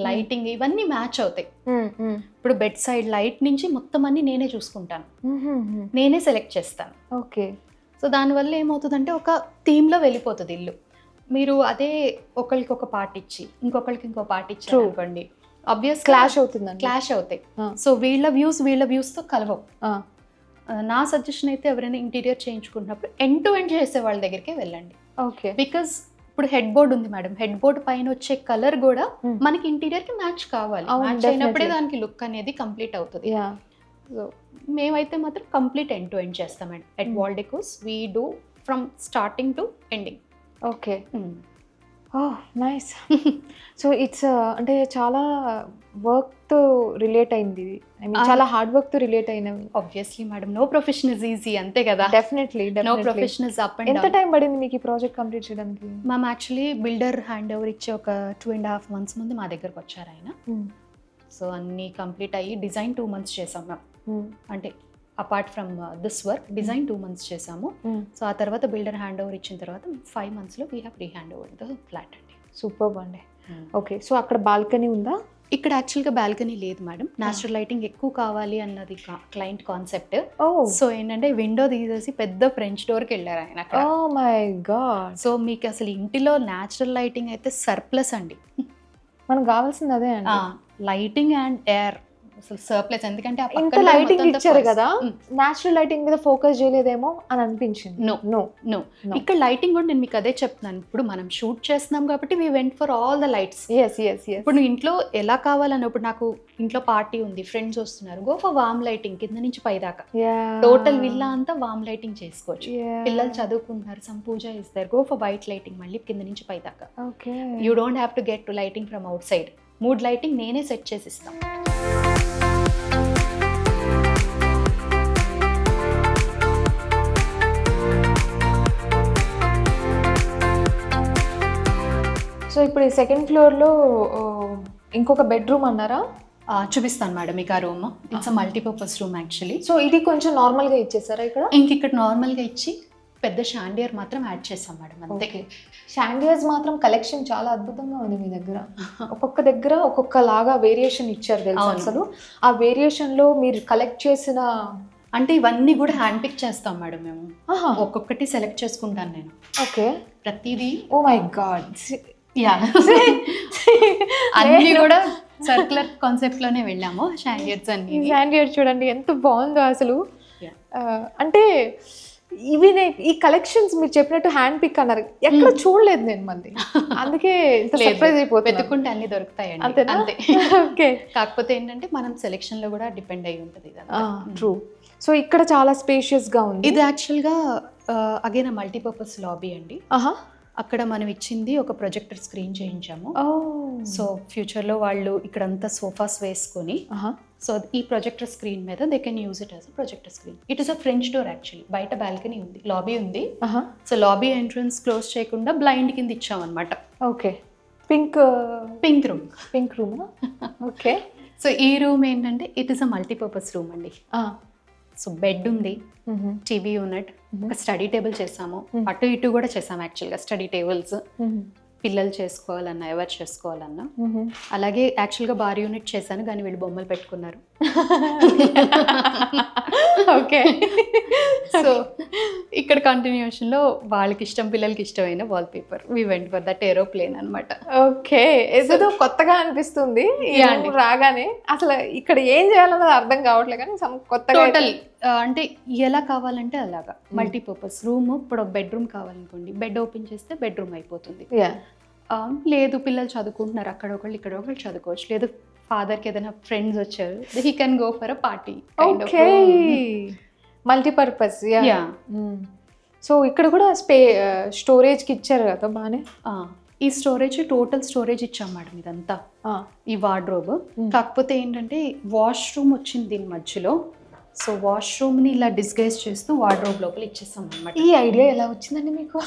lighting ఇవన్నీ మ్యాచ్ అవుతాయి. ఇప్పుడు బెడ్ సైడ్ లైట్ నుంచి మొత్తం అన్ని నేనే చూసుకుంటాను, నేనే సెలెక్ట్ చేస్తాను. ఓకే. సో దానివల్ల ఏమవుతుందంటే ఒక థీమ్లో వెళ్ళిపోతుంది ఇల్లు. మీరు అదే ఒకరికి ఒక పార్ట్ ఇచ్చి ఇంకొకరికి ఇంకో పార్ట్ ఇచ్చారు అనుకోండి, ఆబ్వియస్ క్లాష్ అవుతుందండి. క్లాష్ అవుతాయి. సో వీళ్ళ వ్యూస్తో కలవవు. నా సజెషన్ అయితే ఎవరైనా ఇంటీరియర్ చేయించుకున్నప్పుడు ఎండ్ టు ఎండ్ చేసే వాళ్ళ దగ్గరికి వెళ్ళండి. ఓకే. బికాస్ ఇప్పుడు హెడ్ బోర్డ్ ఉంది మేడం, హెడ్ బోర్డ్ పైన వచ్చే కలర్ కూడా మనకి ఇంటీరియర్ కి మ్యాచ్ కావాలి. మ్యాచ్ అయినప్పుడే దానికి లుక్ అనేది కంప్లీట్ అవుతుంది. సో మేమైతే మాత్రం కంప్లీట్ ఎండ్ టు ఎండ్ చేస్తామండి. At wall decos we do from starting to ending. Okay. Nice. So it's అంటే చాలా వర్క్తో రిలేట్ అయింది, ఐ మీన్ చాలా హార్డ్ వర్క్తో రిలేట్ అయినవి. Obviously madam, no profession is easy, అంతే కదా. Definitely. No profession is up and ఎంత డౌన్. టైం పడింది మీకు ఈ ప్రాజెక్ట్ కంప్లీట్ చేయడానికి? Ma'am actually builder hand over ఇచ్చే ఒక 2.5 months ముందు మా దగ్గరకు వచ్చారు ఆయన. సో అన్నీ కంప్లీట్ అయ్యి డిజైన్ 2 months చేసాం మ్యామ్. అంటే apart from this work design 2 months చేసాము. సో ఆ తర్వాత బిల్డర్ హ్యాండ్ ఓవర్ ఇచ్చిన తర్వాత 5 monthsలో we have re hand over the flat అండి. సూపర్ అండి. ఓకే. సో అక్కడ బాల్కనీ ఉందా? ఇక్కడ యాక్చువల్గా బాల్కనీ లేదు మేడం, న్యాచురల్ లైటింగ్ ఎక్కువ కావాలి అన్నది క్లయింట్ కాన్సెప్ట్. సో ఏంటంటే విండో తీసేసి పెద్ద ఫ్రెంచ్ డోర్కి వెళ్ళారు ఆయన అక్కడ. ఓ మై గాడ్. సో మీకు అసలు ఇంటిలో న్యాచురల్ లైటింగ్ అయితే సర్ప్లస్ అండి. మనకు కావాల్సింది అదే అండి, లైటింగ్ అండ్ ఎయిర్ అసలు సర్ప్లస్. ఎందుకంటే ఆ ఇంత పక్కన లైటింగ్ మొత్తం ఇచ్చారు first- కదా, న్యాచురల్ లైటింగ్ మీద ఫోకస్ చేయలేదేమో అని అనిపించింది. No. నో. No. ఇక్కడ లైటింగ్ కూడా నేను మీకు అదే చెప్తున్నాను. ఇప్పుడు మనం షూట్ చేస్తున్నాం కాబట్టి we went for all the lights. Yes yes yes. ఇప్పుడు నువ్వు ఇంట్లో ఎలా కావాలని, ఇప్పుడు నాకు ఇంట్లో పార్టీ ఉంది, ఫ్రెండ్స్ వస్తున్నారు, గో ఫర్ వామ్ లైటింగ్ కింద నుంచి పై దాకా. టోటల్ విల్లా అంతా వామ్ లైటింగ్ చేసుకోవచ్చు. పిల్లలు చదువుకుంటున్నారు, సమ్ పూజ ఇస్తారు, గో ఫర్ వైట్ లైటింగ్ మళ్ళీ కింద నుంచి పై దాకా. Okay. You don't have to get to lighting from out side. Mood lighting నేనే సెట్ చేసి ఇస్తాం. సో ఇప్పుడు ఈ సెకండ్ ఫ్లోర్లో ఇంకొక బెడ్రూమ్ అన్నారా? చూపిస్తాను మేడం మీకు ఆ room. It's a multipurpose room actually. So ఇది కొంచెం నార్మల్గా ఇచ్చేసారా ఇక్కడ? ఇక్కడ నార్మల్గా ఇచ్చి పెద్ద షాండియర్ మాత్రం యాడ్ చేస్తాం మేడం, అంతే. షాండియర్స్ మాత్రం కలెక్షన్ చాలా అద్భుతంగా ఉంది మీ దగ్గర. ఒక్కొక్క దగ్గర ఒక్కొక్క లాగా వేరియేషన్ ఇచ్చారు తెలుసు. అసలు ఆ వేరియేషన్లో మీరు కలెక్ట్ చేసిన అంటే ఇవన్నీ కూడా హ్యాండ్ పిక్ చేస్తాం మేడం మేము. ఒక్కొక్కటి సెలెక్ట్ చేసుకుంటాను నేను. ఓకే. ప్రతిదీ. ఓ మై గాడ్. యా, అన్నీ కూడా సర్క్యులర్ కాన్సెప్ట్ లోనే వెళ్ళాము. షాండియర్స్ అన్ని. షాండియర్ చూడండి ఎంత బాగుందో అసలు. అంటే ఇవి ఈ కలెక్షన్స్ మీరు చెప్పినట్టు హ్యాండ్ పిక్ అన్నారు, ఎక్కడ చూడలేదు నేను మళ్ళీ, అందుకే సర్ప్రైజ్ అయిపోతుంది. వెతుక్కుంటే అన్ని దొరుకుతాయండి, అంతే. ఓకే. కాకపోతే ఏంటంటే మనం సెలెక్షన్ లో కూడా డిపెండ్ అయి ఉంటుంది. ట్రూ. సో ఇక్కడ చాలా స్పేషియస్ గా ఉంది. ఇది యాక్చువల్గా అగైన్ మల్టీపర్పస్ లాబీ అండి. అక్కడ మనం ఇచ్చింది ఒక ప్రొజెక్టర్ స్క్రీన్ చేయించాము. సో ఫ్యూచర్లో వాళ్ళు ఇక్కడంతా సోఫాస్ వేసుకొని, సో ఈ ప్రొజెక్టర్ స్క్రీన్ మీద they can use it as a projector screen. It is a French door actually. బయట బాల్కనీ ఉంది, లాబీ ఉంది. సో లాబీ ఎంట్రన్స్ క్లోజ్ చేయకుండా బ్లైండ్ కింద ఇచ్చామన్నమాట. Okay. Pink room. Okay. So ఈ రూమ్ ఏంటంటే it is a multipurpose room అండి. So bed ఉంది, టీవీ యూనిట్, ఒక స్టడీ టేబుల్ చేసాము, అటు ఇటు కూడా చేసాము యాక్చువల్గా స్టడీ టేబుల్స్. పిల్లలు చేసుకోవాలన్నా, ఎవరు చేసుకోవాలన్నా. అలాగే యాక్చువల్గా బార్ యూనిట్ చేశాను, కానీ వీళ్ళు బొమ్మలు పెట్టుకున్నారు. ఓకే. సో ఇక్కడ కంటిన్యూషన్లో వాళ్ళకి ఇష్టం, పిల్లలకి ఇష్టమైన wall paper, we went for that aeroplane అనమాట. ఓకే. ఏదో కొత్తగా అనిపిస్తుంది రాగానే, అసలు ఇక్కడ ఏం చేయాలన్నది అర్థం కావట్లేదు, కానీ కొత్తగా టోటల్ అంటే ఎలా కావాలంటే అలాగా మల్టీపర్పస్ రూమ్. ఇప్పుడు ఒక బెడ్రూమ్ కావాలనుకోండి, బెడ్ ఓపెన్ చేస్తే బెడ్రూమ్ అయిపోతుంది. లేదు పిల్లలు చదువుకుంటున్నారు, అక్కడ ఒకళ్ళు ఇక్కడ ఒకళ్ళు చదువుకోవచ్చు. లేదు ఫాదర్కి ఏదైనా ఫ్రెండ్స్ వచ్చారు, he can go for a party. Multipurpose. So ఇక్కడ కూడా స్టోరేజ్కి ఇచ్చారు కదా బాగానే. ఈ స్టోరేజ్ టోటల్ స్టోరేజ్ ఇచ్చాం మేడం ఇదంతా, ఈ వార్డ్రోబ్. కాకపోతే ఏంటంటే వాష్రూమ్ వచ్చింది దీని మధ్యలో. సో వాష్రూమ్ని ఇలా డిస్గైజ్ చేస్తూ వార్డ్రోబ్ లోపల ఇచ్చేస్తాం అనమాట. ఈ ఐడియా ఎలా వచ్చిందండి మీకు?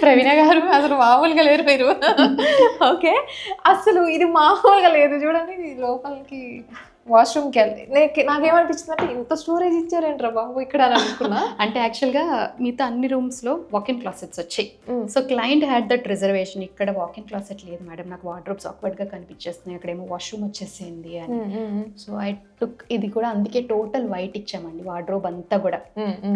ప్రవీణ గారు అసలు మామూలుగా లేరు మీరు. ఓకే, అసలు ఇది మామూలుగా లేదు చూడండి. ఇది లోపలికి వాష్రూమ్కి వెళ్ళి నాకేమనిపించింది అంటే ఇంత స్టోరేజ్ ఇచ్చారేంట్రా బాబు ఇక్కడ అని అనుకున్నా. అంటే యాక్చువల్గా మిగతా అన్ని రూమ్స్లో వాకిన్ క్లాసెట్స్ వచ్చాయి. So client had that reservation, ఇక్కడ వాకిన్ క్లాసెట్ లేదు మేడం, నాకు వార్డ్రోబ్స్ ఆక్వర్డ్గా కనిపించేస్తున్నాయి, అక్కడేమో వాష్రూమ్ వచ్చేసింది అని. సో ఐ టుక్ ఇది కూడా, అందుకే టోటల్ వైట్ ఇచ్చామండి. వార్డ్రోబ్ అంతా కూడా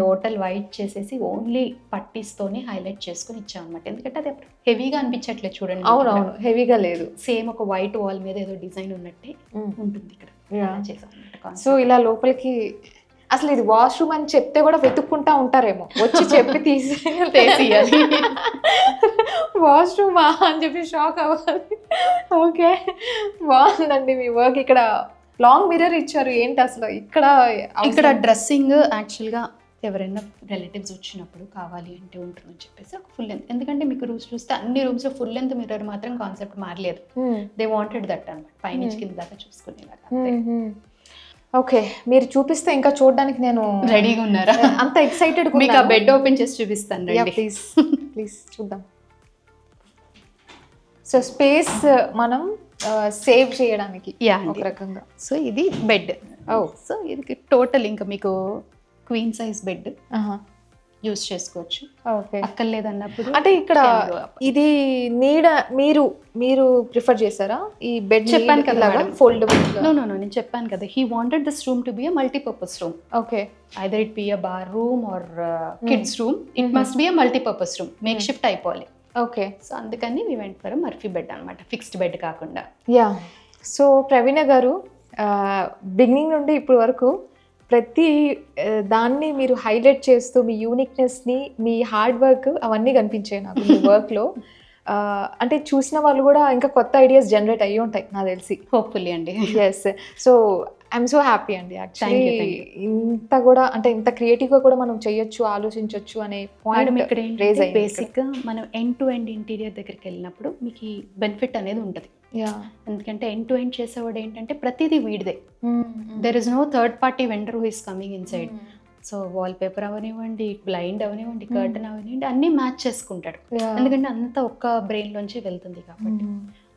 టోటల్ వైట్ చేసేసి ఓన్లీ పట్టీస్తోనే హైలైట్ చేసుకుని ఇచ్చామన్నమాట. ఎందుకంటే అది హెవీగా అనిపించట్లేదు చూడండి. అవునవును, హెవీగా లేదు. సేమ్ ఒక వైట్ వాల్ మీద ఏదో డిజైన్ ఉన్నట్టే ఉంటుంది ఇక్కడ. సో ఇలా లోపలికి అసలు ఇది వాష్రూమ్ అని చెప్తే కూడా వెతుక్కుంటా ఉంటారేమో, వచ్చి చెప్పి తీసేయాలి వాష్రూమా అని చెప్పి షాక్ అవ్వాలి. ఓకే, బాగుందండి మీ వర్క్. ఇక్కడ లాంగ్ మిర్రర్ ఇచ్చారు, ఏంటి అసలు ఇక్కడ డ్రెస్సింగ్ యాక్చువల్గా ఎవరైనా రిలేటివ్స్ వచ్చినప్పుడు కావాలి అంటే ఉంటుందని చెప్పేసి ఒక ఫుల్ లెంత్. ఎందుకంటే మీకు రూమ్స్ చూస్తే అన్ని రూమ్స్ ఫుల్ లెంత్ మిర్రర్ మాత్రం కాన్సెప్ట్ మారలేదు. దే వాంటెడ్ దట్ అనమాట, పైనుంచి కింద దాకా చూసుకునేలాగా. ఓకే, మీరు చూపిస్తే ఇంకా చూడడానికి నేను రెడీగా ఉన్నారా? అంత ఎక్సైటెడ్. మీకు ఆ బెడ్ ఓపెన్ చేసి చూపిస్తాను, ప్లీజ్ ప్లీజ్ చూద్దాం. సో స్పేస్ మనం సేవ్ చేయడానికి ఒక రకంగా. సో ఇది బెడ్. సో ఇది టోటల్ ఇంకా మీకు క్వీన్ సైజ్ బెడ్ యూజ్ చేసుకోవచ్చు. ఓకే, అక్కర్లేదన్నప్పుడు అంటే ఇక్కడ ఇది నీడ మీరు ప్రిఫర్ చేశారా ఈ బెడ్? చెప్పాను కదా ఫోల్డబుల్. నో నేను చెప్పాను కదా, he wanted this room to be a multipurpose room. Okay, either it be a bar room or kids room, it must be a multipurpose room, make shift అయిపోవాలి. Okay, so అందుకని we went for Murphy bed అనమాట, fixed bed కాకుండా. Yeah, so Praveena గారు beginning నుండి ఇప్పుడు వరకు ప్రతి దాన్ని మీరు హైలైట్ చేస్తూ మీ యూనిక్నెస్ని, మీ హార్డ్ వర్క్ అవన్నీ కనిపించాయి నాకు మీ వర్క్లో. అంటే చూసిన వాళ్ళు కూడా ఇంకా కొత్త ఐడియాస్ జనరేట్ అయ్యి ఉంటాయి నాకు తెలిసి. హోప్ఫుల్లీ అండి. Yes, so I'm so happy అండి. యాక్చువల్లీ ఇంత కూడా అంటే ఇంత క్రియేటివ్గా కూడా మనం చేయొచ్చు, ఆలోచించవచ్చు అనే పాయింట్ ఇక్కడ బేసిక్గా మనం ఎండ్ టు ఎండ్ ఇంటీరియర్ దగ్గరికి వెళ్ళినప్పుడు మీకు ఈ బెనిఫిట్ అనేది ఉంటుంది. ఎందుకంటే ఎండ్ టు ఎండ్ చేసేవాడు ఏంటంటే ప్రతిదీ వీడిదే. There is no third party vendor who is coming inside. So wall paper అవనివ్వండి, బ్లైండ్ అవనివ్వండి, కర్టన్ అవనివ్వండి, అన్నీ మ్యాచ్ చేసుకుంటాడు. ఎందుకంటే అంతా ఒక్క బ్రెయిన్ లోంచి వెళ్తుంది కాబట్టి.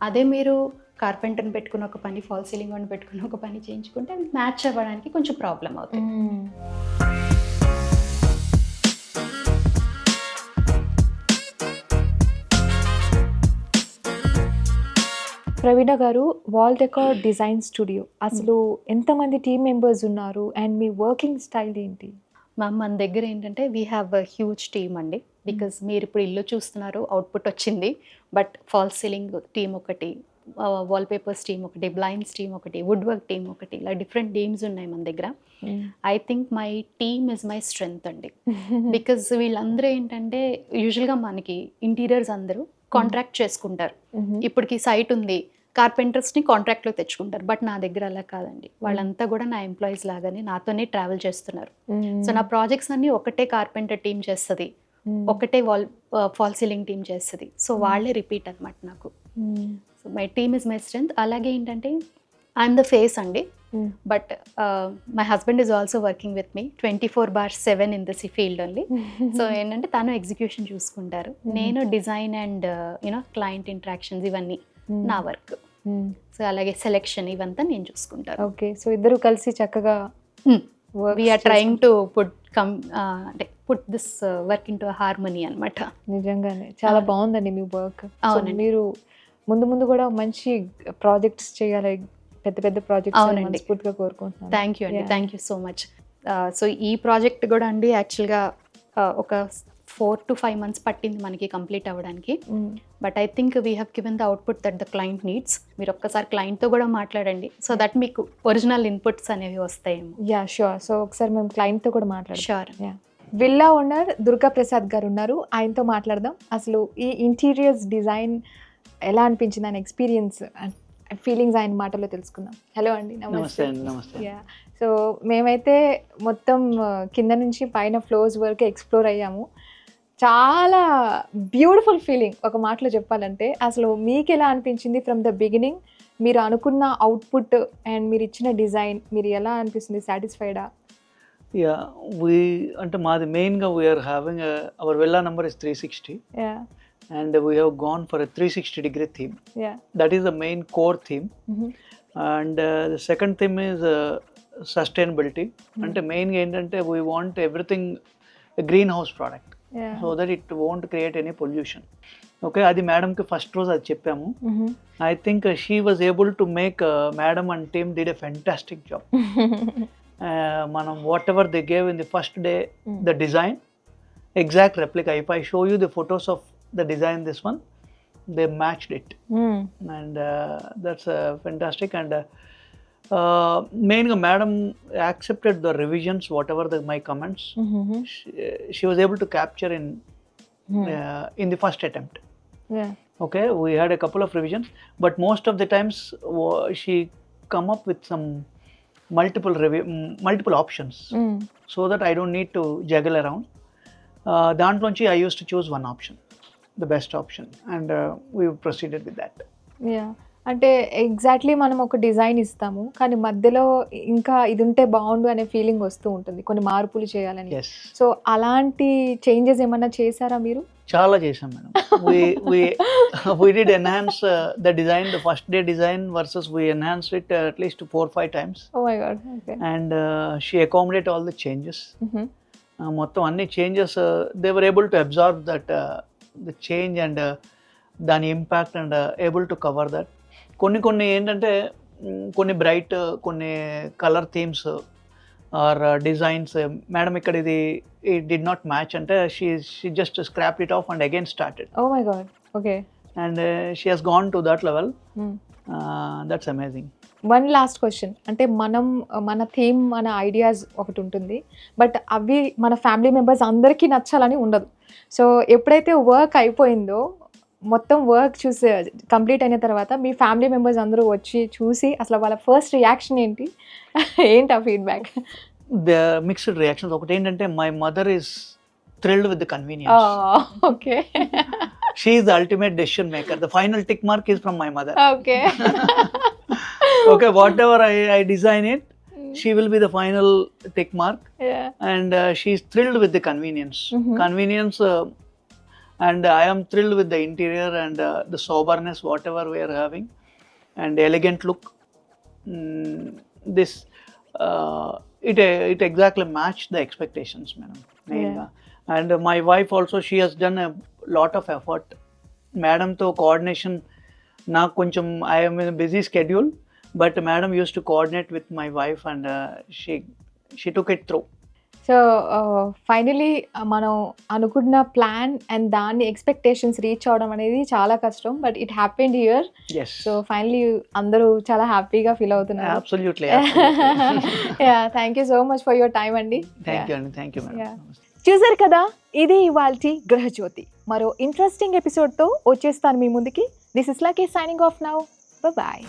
అదే మీరు కార్పెంటర్ని పెట్టుకుని ఒక పని, ఫాల్ సీలింగ్ అని పెట్టుకుని ఒక పని చేయించుకుంటే అది మ్యాచ్ అవ్వడానికి కొంచెం ప్రాబ్లం అవుతుంది. ప్రవీణ గారు, వాల్ డెకార్ డిజైన్ స్టూడియో అసలు ఎంతమంది టీమ్ మెంబర్స్ ఉన్నారు అండ్ మీ వర్కింగ్ స్టైల్ ఏంటి? మ్యామ్, మన దగ్గర ఏంటంటే we have a huge team అండి. బికాజ్ మీరు ఇప్పుడు ఇల్లు చూస్తున్నారు, అవుట్పుట్ వచ్చింది. బట్ ఫాల్ సీలింగ్ టీమ్ ఒకటి, వాల్ పేపర్స్ టీమ్ ఒకటి, బ్లైండ్స్ టీమ్ ఒకటి, వుడ్ వర్క్ టీమ్ ఒకటి, ఇలా డిఫరెంట్ టీమ్స్ ఉన్నాయి మన దగ్గర. I think my team is my strength అండి. బికాజ్ వీళ్ళందరూ ఏంటంటే యూజువల్గా మనకి ఇంటీరియర్స్ అందరూ కాంట్రాక్ట్ చేసుకుంటారు. ఇప్పటికి సైట్ ఉంది, కార్పెంటర్స్ని కాంట్రాక్ట్లో తెచ్చుకుంటారు. బట్ నా దగ్గర అలా కాదండి, వాళ్ళంతా కూడా నా ఎంప్లాయీస్ లాగానే నాతోనే ట్రావెల్ చేస్తున్నారు. సో నా ప్రాజెక్ట్స్ అన్నీ ఒకటే కార్పెంటర్ టీమ్ చేస్తుంది, ఒకటే ఫాల్ సీలింగ్ టీమ్ చేస్తుంది. సో వాళ్ళే రిపీట్ అనమాట నాకు. So my team is my strength. అలాగే ఏంటంటే ఐఎమ్ ద ఫేస్ అండి. But my husband is also working with me 24/7 in this field only. So ఏంటంటే తను ఎగ్జిక్యూషన్ చూసుకుంటారు, నేను design and you know client interactions ఇవన్నీ నా వర్క్. సో అలాగే సెలెక్షన్ ఇవంతా నేను చూసుకుంటాను. ఓకే, సో ఇద్దరు కలిసి చక్కగా we're trying to put this work in to harmony అనమాట. నిజంగానే చాలా బాగుందండి మీ వర్క్. మీరు ముందు కూడా మంచి ప్రాజెక్ట్స్ చేయాలి, పెద్ద పెద్ద ప్రాజెక్ట్స్ మనస్ఫూర్తిగా కోరుకుంటున్నాను. థ్యాంక్ యూ అండి, thank you so much. So ఈ ప్రాజెక్ట్ కూడా అండి యాక్చువల్గా ఒక 4 to 5 months పట్టింది మనకి కంప్లీట్ అవ్వడానికి. But I think we have given the output that the client needs. మీరు ఒక్కసారి క్లయింట్తో కూడా మాట్లాడండి, సో దట్ మీకు ఒరిజినల్ ఇన్పుట్స్ అనేవి వస్తాయేమో. Yeah sure. సో ఒకసారి మేము క్లయింట్తో కూడా మాట్లాడాం. Sure. Villa owner Durga Prasad గారు ఉన్నారు, ఆయనతో మాట్లాడదాం. అసలు ఈ ఇంటీరియర్స్ డిజైన్ ఎలా అనిపించింది, ఆయన ఎక్స్పీరియన్స్ ఫీలింగ్స్ ఆయన మాటలో తెలుసుకుందాం. హలో అండి. నమస్తే. నమస్తే. యా, సో మేమైతే మొత్తం కింద నుంచి పైన ఫ్లోర్స్ వరకు ఎక్స్ప్లోర్ అయ్యాము. చాలా బ్యూటిఫుల్ ఫీలింగ్ ఒక మాటలో చెప్పాలంటే. అసలు మీకు ఎలా అనిపించింది ఫ్రమ్ ద బిగినింగ్ మీరు అనుకున్న అవుట్పుట్ అండ్ మీరు ఇచ్చిన డిజైన్ మీరు ఎలా అనిపిస్తుంది, సాటిస్ఫైడా? యా అంటే మాది మెయిన్గా we're having our villa number is 360 yeah and we have gone for a 360-degree theme. Yeah That is the main core theme. And the second theme is sustainability. అంటే మెయిన్గా ఏంటంటే we want everything a greenhouse product yeah so that it won't create any pollution. Okay, అది మేడంకి first రోజు అది చెప్పాము. I think she was able to make madam and team did a fantastic job. మనం whatever they gave in the first day the design exact replica. If I show you the photos of the design this one they matched it and that's fantastic. And మెయిన్గా madam accepted the revisions whatever the my comments. She was able to capture in the first attempt. Yeah Okay, we had a couple of revisions, but most of the times she come up with some multiple options so that I don't need to juggle around. Dantlochi I used to choose one option, the best option, and we proceeded with that. Yeah అంటే exactly మనం ఒక design ఇస్తాము కానీ మధ్యలో ఇంకా ఇది ఉంటే బాగుండు అనే ఫీలింగ్ వస్తూ ఉంటుంది, కొన్ని మార్పులు చేయాలని. Yes, సో అలాంటి చేంజెస్ ఏమన్నా చేశారా మీరు? చాలా చేసాం madam. we did enhance the design, the first day design versus we enhanced it at least 4-5 times. Oh my God. Okay. And she accommodate all the changes. మొత్తం అన్ని changes they were able to absorb that the change and దాని impact and able to cover that. కొన్ని ఏంటంటే కొన్ని bright కొన్ని colour themes or designs madam ఇక్కడ ఇది it did not match అంటే she just scrap it off and again started. Oh my God. Okay. And she has gone to that level. That's amazing. One last question, అంటే మన theme మన ideas ఒకటి ఉంటుంది but అవి మన family members అందరికీ నచ్చాలని ఉండదు. సో ఎప్పుడైతే వర్క్ అయిపోయిందో మొత్తం వర్క్ చూసి కంప్లీట్ అయిన తర్వాత మీ ఫ్యామిలీ మెంబర్స్ అందరూ వచ్చి చూసి అసలు వాళ్ళ ఫస్ట్ రియాక్షన్ ఏంటి ఏంటి ఆ ఫీడ్బ్యాక్? The mixed reactions. ఒకటి ఏంటంటే my mother is thrilled with the convenience. Okay. She is the ultimate decision maker. The final tick mark is from my mother. Okay. Okay, whatever I design it, she will be the final tick mark. Yeah. And she is thrilled with the convenience. Convenience, and I am thrilled with the interior and the soberness, whatever we are having, and elegant look. This it exactly matched the expectations, madam. Yeah. And my wife also, she has done a lot of effort. Madam to coordination, నాకు కొంచెం I am in a busy schedule, but madam used to coordinate with my wife and she took it through. So finally మనం అనుకున్న plan and దాన్ని expectations reach అవడం అనేది చాలా కష్టం, but it happened here. Yes, so finally అందరూ చాలా హ్యాపీగా ఫీల్ అవుతున్నారు. absolutely. Yeah, thank you so much for your time అండి. Thank you అండి. Thank you madam. Yeah. చూసారు కదా, ఇది ఇవాల్టి గృహజ్యోతి. మరో ఇంట్రెస్టింగ్ ఎపిసోడ్తో వచ్చేస్తాను మీ ముందుకి. This is Lucky signing off now. Bye.